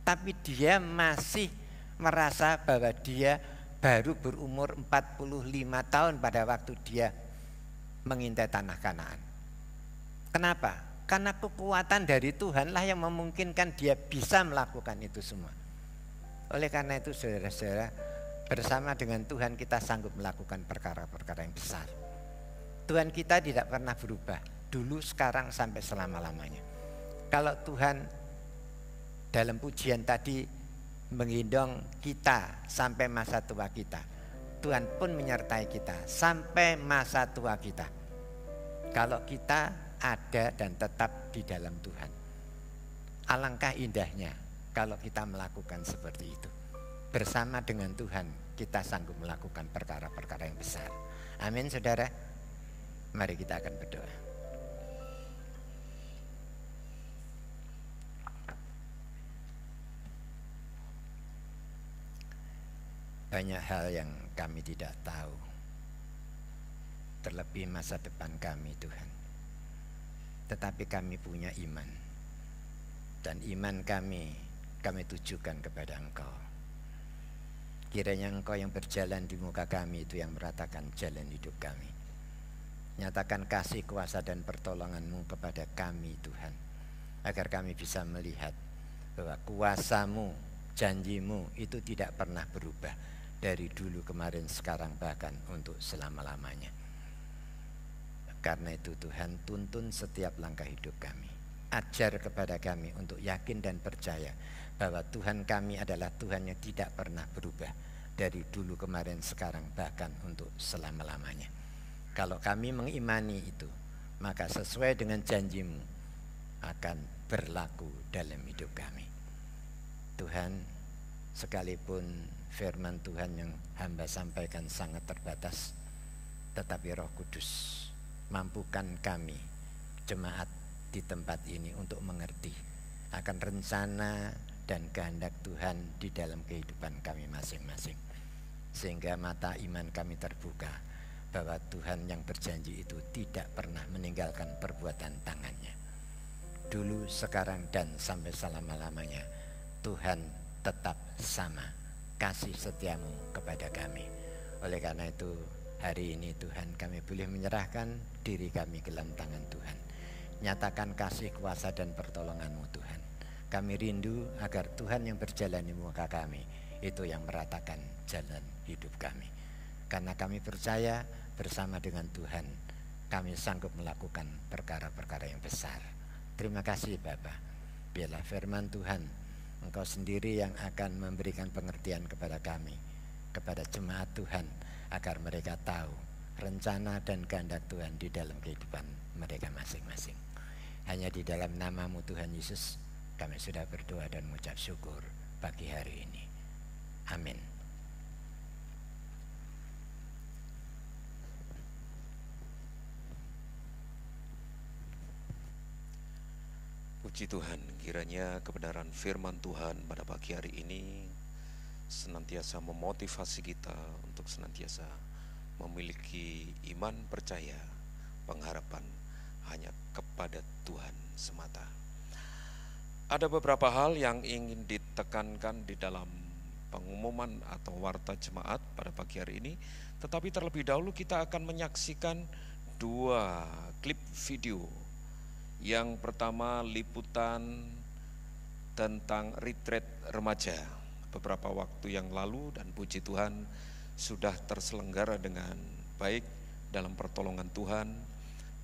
tapi dia masih merasa bahwa dia baru berumur 45 tahun pada waktu dia mengintai tanah Kanaan. Kenapa? Karena kekuatan dari Tuhanlah yang memungkinkan dia bisa melakukan itu semua. Oleh karena itu saudara-saudara, bersama dengan Tuhan kita sanggup melakukan perkara-perkara yang besar. Tuhan kita tidak pernah berubah, dulu, sekarang, sampai selama-lamanya. Kalau Tuhan dalam pujian tadi menggendong kita sampai masa tua kita, Tuhan pun menyertai kita sampai masa tua kita. Kalau kita ada dan tetap di dalam Tuhan. Alangkah indahnya kalau kita melakukan seperti itu. Bersama dengan Tuhan kita sanggup melakukan perkara-perkara yang besar. Amin saudara. Mari kita akan berdoa. Banyak hal yang kami tidak tahu, terlebih masa depan kami Tuhan. Tetapi kami punya iman, dan iman kami tujukan kepada Engkau. Kiranya Engkau yang berjalan di muka kami itu yang meratakan jalan hidup kami. Nyatakan kasih, kuasa dan pertolongan-Mu kepada kami Tuhan, agar kami bisa melihat bahwa kuasa-Mu, janji-Mu itu tidak pernah berubah dari dulu, kemarin, sekarang, bahkan untuk selama-lamanya. Karena itu Tuhan, tuntun setiap langkah hidup kami. Ajar kepada kami untuk yakin dan percaya bahwa Tuhan kami adalah Tuhan yang tidak pernah berubah dari dulu, kemarin, sekarang, bahkan untuk selama-lamanya. Kalau kami mengimani itu, maka sesuai dengan janji-Mu akan berlaku dalam hidup kami. Tuhan, sekalipun firman Tuhan yang hamba sampaikan sangat terbatas, tetapi Roh Kudus mampukan kami, jemaat di tempat ini, untuk mengerti akan rencana dan kehendak Tuhan di dalam kehidupan kami masing-masing. Sehingga mata iman kami terbuka bahwa Tuhan yang berjanji itu tidak pernah meninggalkan perbuatan tangannya. Dulu, sekarang, dan sampai selama-lamanya Tuhan tetap sama kasih setia-Mu kepada kami. Oleh karena itu hari ini Tuhan, kami boleh menyerahkan diri kami ke dalam tangan Tuhan. Nyatakan kasih, kuasa dan pertolongan-Mu Tuhan. Kami rindu agar Tuhan yang berjalan di muka kami itu yang meratakan jalan hidup kami. Karena kami percaya bersama dengan Tuhan kami sanggup melakukan perkara-perkara yang besar. Terima kasih Bapa. Biarlah firman Tuhan, Engkau sendiri yang akan memberikan pengertian kepada kami, kepada jemaat Tuhan, agar mereka tahu rencana dan kehendak Tuhan di dalam kehidupan mereka masing-masing. Hanya di dalam nama-Mu Tuhan Yesus kami sudah berdoa dan mengucap syukur pagi hari ini. Amin. Puji Tuhan, kiranya kebenaran firman Tuhan pada pagi hari ini senantiasa memotivasi kita untuk senantiasa memiliki iman, percaya, pengharapan hanya kepada Tuhan semata. Ada beberapa hal yang ingin ditekankan di dalam pengumuman atau warta jemaat pada pagi hari ini, tetapi terlebih dahulu kita akan menyaksikan dua klip video. Yang pertama, liputan tentang retreat remaja beberapa waktu yang lalu, dan puji Tuhan sudah terselenggara dengan baik dalam pertolongan Tuhan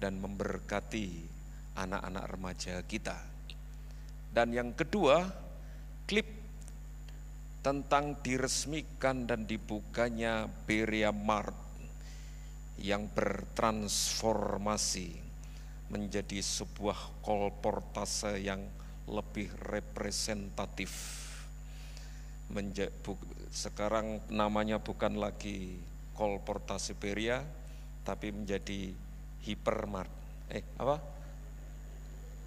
dan memberkati anak-anak remaja kita. Dan yang kedua, klip tentang diresmikan dan dibukanya Berea Mart yang bertransformasi menjadi sebuah kolportase yang lebih representatif. Sekarang namanya bukan lagi kolportase Berea, tapi menjadi Hypermart.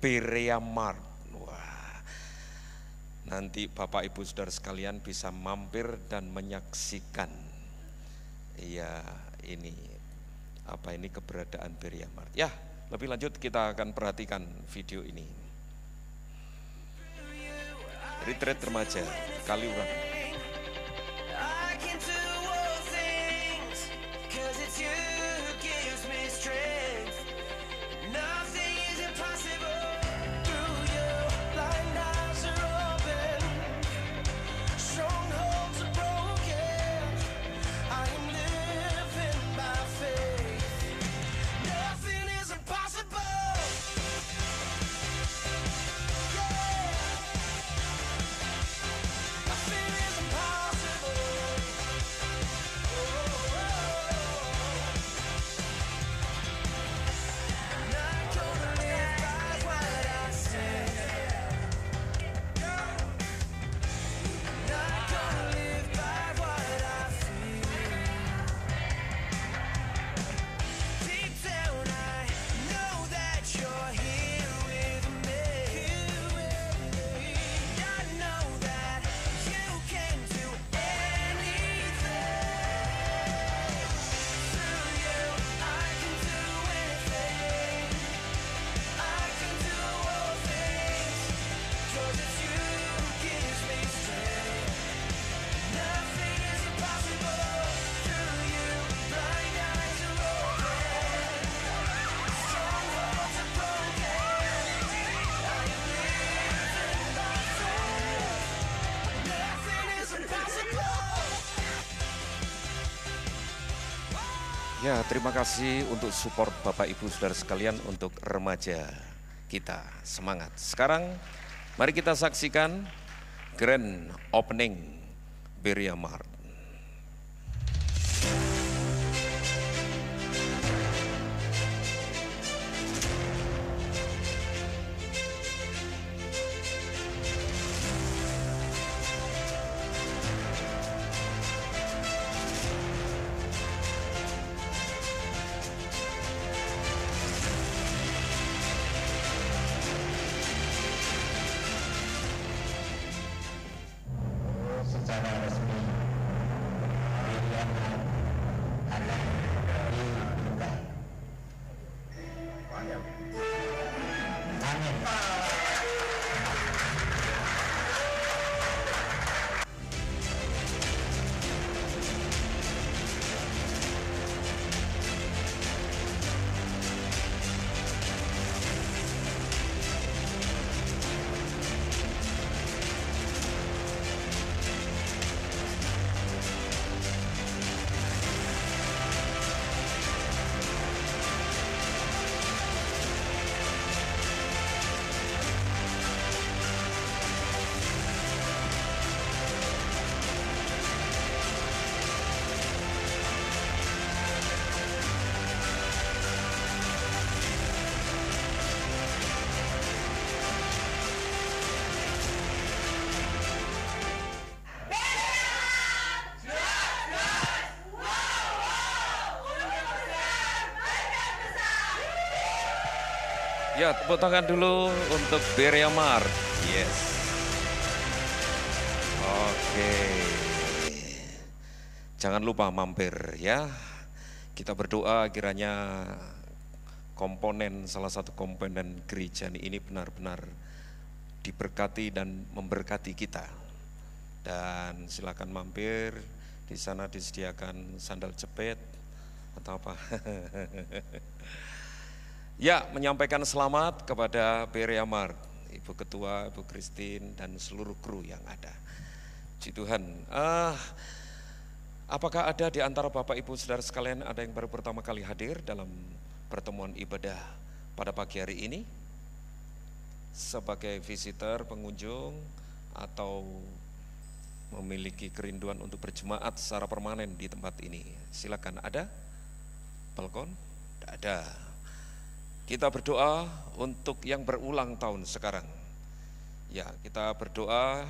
Berea Mart. Wah, nanti Bapak Ibu Saudara sekalian bisa mampir dan menyaksikan. Ya, ini keberadaan Berea Mart. Ya, lebih lanjut kita akan perhatikan video ini. Retreat remaja Kaliurang. I feel it Ya, terima kasih untuk support Bapak Ibu Saudara sekalian untuk remaja kita. Semangat. Sekarang mari kita saksikan grand opening Berea Mart. Secara resmi Berea Mart akan dibuka. Amin. Ya, tepuk tangan dulu untuk Berea Mart. Yes. Oke. Jangan lupa mampir ya. Kita berdoa kiranya salah satu komponen gereja ini benar-benar diberkati dan memberkati kita. Dan silakan mampir, di sana disediakan sandal jepit atau apa. Ya, menyampaikan selamat kepada Berea Mart, Ibu Ketua, Ibu Christine, dan seluruh kru yang ada. Puji Tuhan. Apakah ada di antara Bapak Ibu Saudara sekalian ada yang baru pertama kali hadir dalam pertemuan ibadah pada pagi hari ini? Sebagai visitor, pengunjung, atau memiliki kerinduan untuk berjemaat secara permanen di tempat ini? Silakan, ada? Balkon? Tidak ada. Kita berdoa untuk yang berulang tahun sekarang. Ya, kita berdoa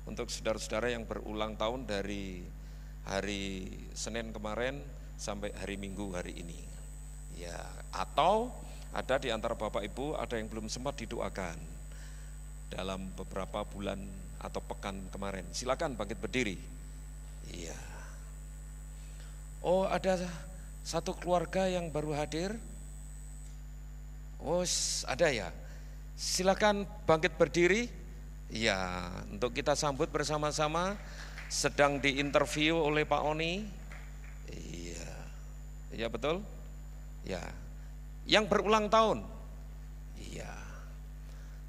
untuk saudara-saudara yang berulang tahun dari hari Senin kemarin sampai hari Minggu hari ini. Ya, atau ada di antara Bapak Ibu ada yang belum sempat didoakan dalam beberapa bulan atau pekan kemarin. Silakan bangkit berdiri. Iya. Oh, ada satu keluarga yang baru hadir. Oh, ada ya. Silakan bangkit berdiri. Ya, untuk kita sambut bersama-sama. Sedang diinterview oleh Pak Oni. Iya. Iya betul? Ya. Yang berulang tahun. Iya.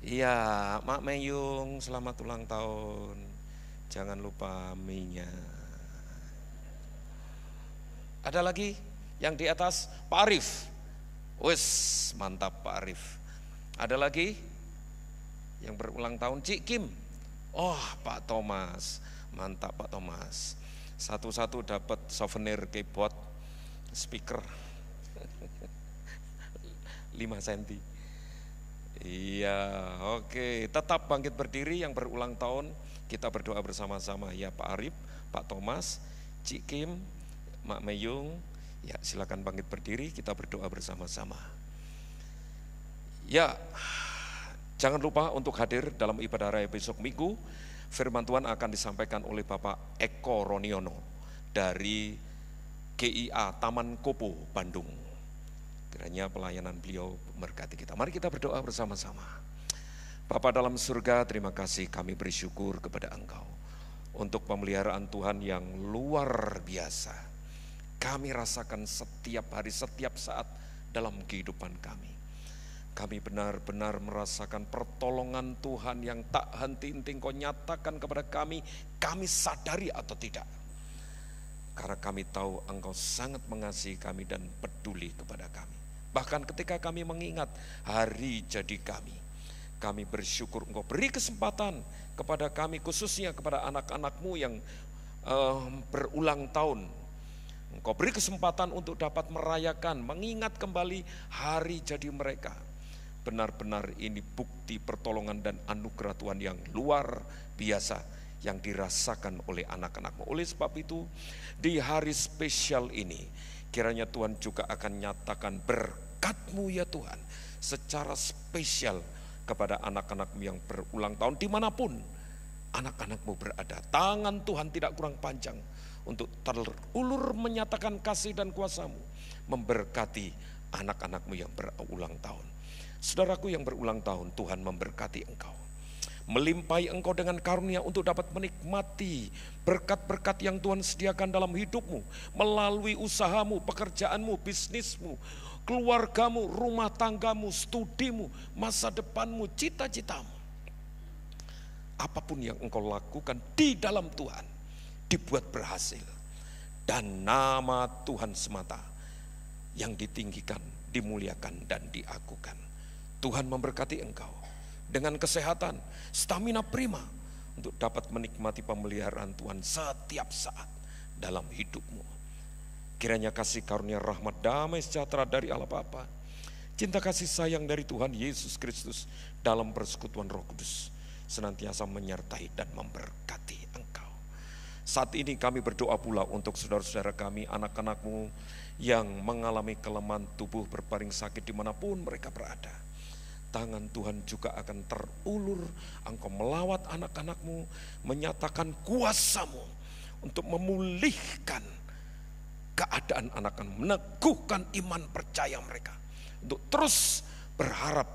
Iya, Mak Meyung, selamat ulang tahun. Jangan lupa mie-nya. Ada lagi yang di atas, Pak Arif. Wes, mantap Pak Arif. Ada lagi yang berulang tahun, Cik Kim. Oh, Pak Thomas, mantap Pak Thomas. Satu-satu dapat souvenir keyboard speaker 5 cm. Iya, oke. Tetap bangkit berdiri yang berulang tahun. Kita berdoa bersama-sama ya, Pak Arif, Pak Thomas, Cik Kim, Mak Meyung. Ya, silakan bangkit berdiri, kita berdoa bersama-sama. Ya, jangan lupa untuk hadir dalam ibadah raya besok Minggu. Firman Tuhan akan disampaikan oleh Bapak Eko Roniono dari GIA Taman Kopo, Bandung. Kiranya pelayanan beliau memberkati kita. Mari kita berdoa bersama-sama. Bapa dalam surga, terima kasih, kami bersyukur kepada Engkau untuk pemeliharaan Tuhan yang luar biasa. Kami rasakan setiap hari, setiap saat dalam kehidupan kami. Kami benar-benar merasakan pertolongan Tuhan yang tak henti-henti Engkau nyatakan kepada kami sadari atau tidak. Karena kami tahu Engkau sangat mengasihi kami dan peduli kepada kami. Bahkan ketika kami mengingat hari jadi kami bersyukur Engkau beri kesempatan kepada kami, khususnya kepada anak-anak-Mu yang berulang tahun. Engkau beri kesempatan untuk dapat merayakan, mengingat kembali hari jadi mereka. Benar-benar ini bukti pertolongan dan anugerah Tuhan yang luar biasa yang dirasakan oleh anak-anak-Mu. Oleh sebab itu, di hari spesial ini, kiranya Tuhan juga akan nyatakan berkat-Mu ya Tuhan, secara spesial kepada anak-anak-Mu yang berulang tahun dimanapun anak-anak-Mu berada. Tangan Tuhan tidak kurang panjang untuk terulur menyatakan kasih dan kuasa-Mu, memberkati anak-anak-Mu yang berulang tahun. Saudaraku yang berulang tahun, Tuhan memberkati engkau, melimpahi engkau dengan karunia untuk dapat menikmati berkat-berkat yang Tuhan sediakan dalam hidupmu, melalui usahamu, pekerjaanmu, bisnismu, keluargamu, rumah tanggamu, studimu, masa depanmu, cita-citamu. Apapun yang engkau lakukan di dalam Tuhan dibuat berhasil, dan nama Tuhan semata yang ditinggikan, dimuliakan dan diagukan. Tuhan memberkati engkau dengan kesehatan, stamina prima untuk dapat menikmati pemeliharaan Tuhan setiap saat dalam hidupmu. Kiranya kasih karunia, rahmat, damai, sejahtera dari Allah Bapa, cinta kasih sayang dari Tuhan Yesus Kristus dalam persekutuan Roh Kudus senantiasa menyertai dan memberkati engkau. Saat ini kami berdoa pula untuk saudara-saudara kami, anak-anak-Mu yang mengalami kelemahan tubuh, berbaring sakit dimanapun mereka berada. Tangan Tuhan juga akan terulur, engkau melawat anak-anak-Mu, menyatakan kuasa-Mu untuk memulihkan keadaan anak-anak, meneguhkan iman percaya mereka untuk terus berharap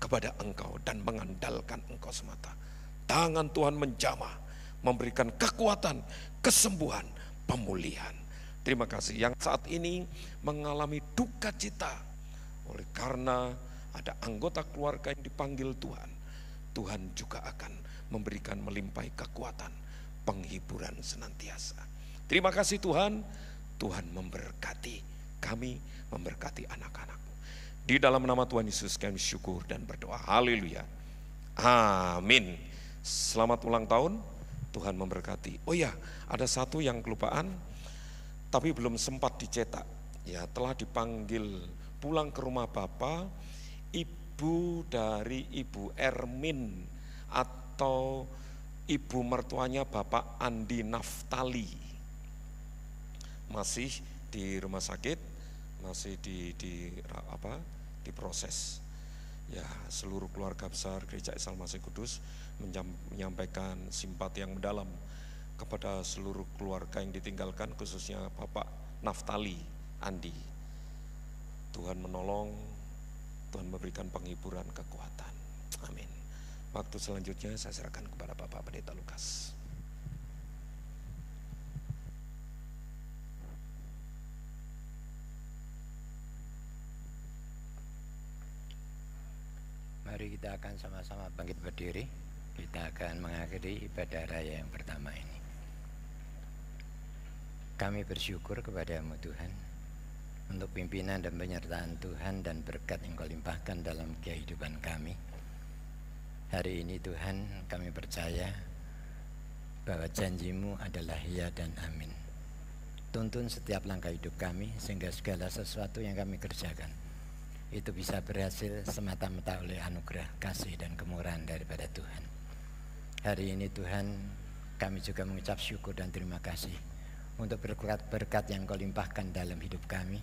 kepada engkau dan mengandalkan engkau semata. Tangan Tuhan menjamah, memberikan kekuatan, kesembuhan, pemulihan. Terima kasih yang saat ini mengalami duka cita oleh karena ada anggota keluarga yang dipanggil Tuhan. Tuhan juga akan memberikan melimpahi kekuatan, penghiburan senantiasa. Terima kasih Tuhan. Tuhan memberkati kami, memberkati anak-anak-Mu. Di dalam nama Tuhan Yesus kami syukur dan berdoa. Haleluya. Amin. Selamat ulang tahun. Tuhan memberkati. Oh ya, ada satu yang kelupaan, tapi belum sempat dicetak. Ya, telah dipanggil pulang ke rumah Bapak, ibu dari Ibu Ermin atau ibu mertuanya Bapak Andi Naftali. Masih di rumah sakit, masih diproses. Ya, seluruh keluarga besar Gereja Isa Al-Masih Kudus menyampaikan simpati yang mendalam kepada seluruh keluarga yang ditinggalkan, khususnya Bapak Naftali Andi. Tuhan menolong, Tuhan memberikan penghiburan, kekuatan. Amin. Waktu selanjutnya saya serahkan kepada Bapak Pendeta Lukas. Mari kita akan sama-sama bangkit berdiri. Kita akan mengakhiri ibadah raya yang pertama ini. Kami bersyukur kepada-Mu Tuhan untuk pimpinan dan penyertaan Tuhan dan berkat yang Kau limpahkan dalam kehidupan kami. Hari ini Tuhan, kami percaya bahwa janji-Mu adalah ya dan amin. Tuntun setiap langkah hidup kami sehingga segala sesuatu yang kami kerjakan itu bisa berhasil semata-mata oleh anugerah, kasih dan kemurahan daripada Tuhan. Hari ini Tuhan, kami juga mengucap syukur dan terima kasih untuk berkat-berkat yang Kau limpahkan dalam hidup kami,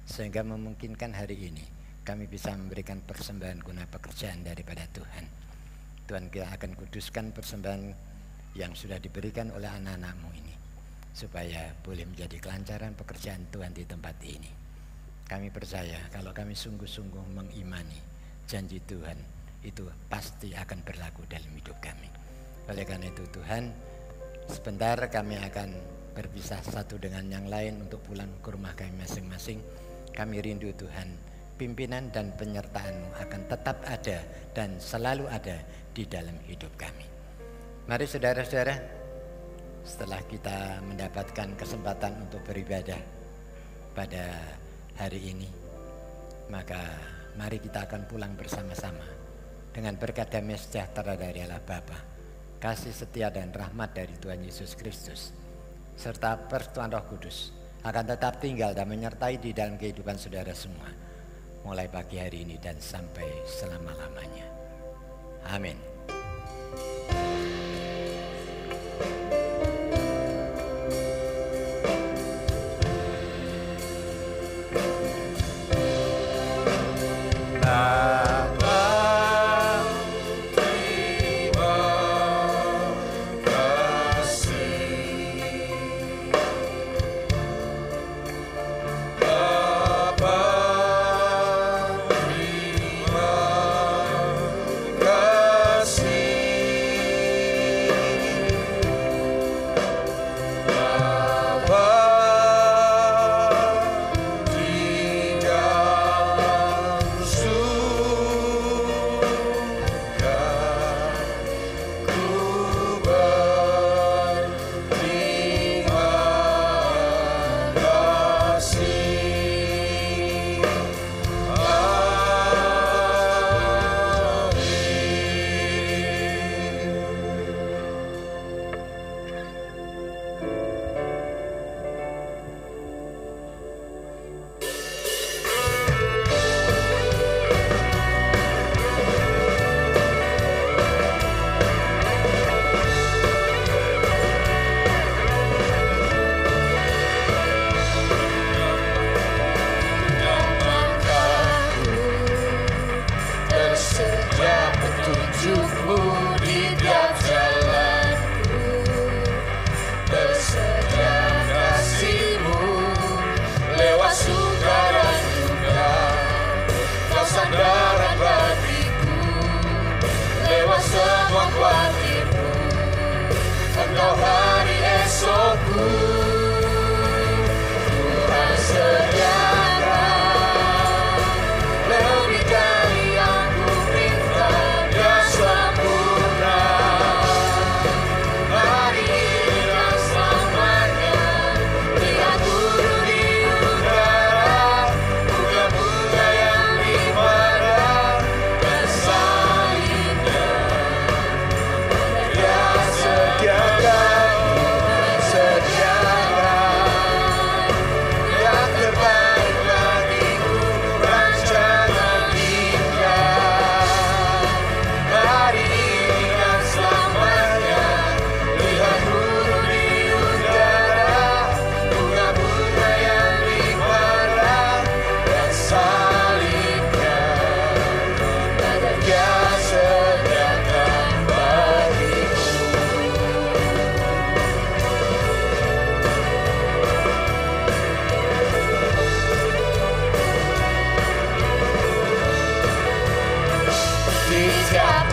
sehingga memungkinkan hari ini kami bisa memberikan persembahan guna pekerjaan daripada Tuhan. Tuhan, kita akan kuduskan persembahan yang sudah diberikan oleh anak-anak-Mu ini, supaya boleh menjadi kelancaran pekerjaan Tuhan di tempat ini. Kami percaya kalau kami sungguh-sungguh mengimani janji Tuhan, itu pasti akan berlaku dalam hidup kami. Oleh karena itu Tuhan, sebentar kami akan berpisah satu dengan yang lain untuk pulang ke rumah kami masing-masing. Kami rindu Tuhan, pimpinan dan penyertaan-Mu akan tetap ada dan selalu ada di dalam hidup kami. Mari saudara-saudara, setelah kita mendapatkan kesempatan untuk beribadah pada hari ini, maka mari kita akan pulang bersama-sama dengan berkat damai sejahtera dari Allah Bapa, kasih setia dan rahmat dari Tuhan Yesus Kristus, serta persekutuan Roh Kudus akan tetap tinggal dan menyertai di dalam kehidupan saudara semua, mulai pagi hari ini dan sampai selama-lamanya. Amin. Siapa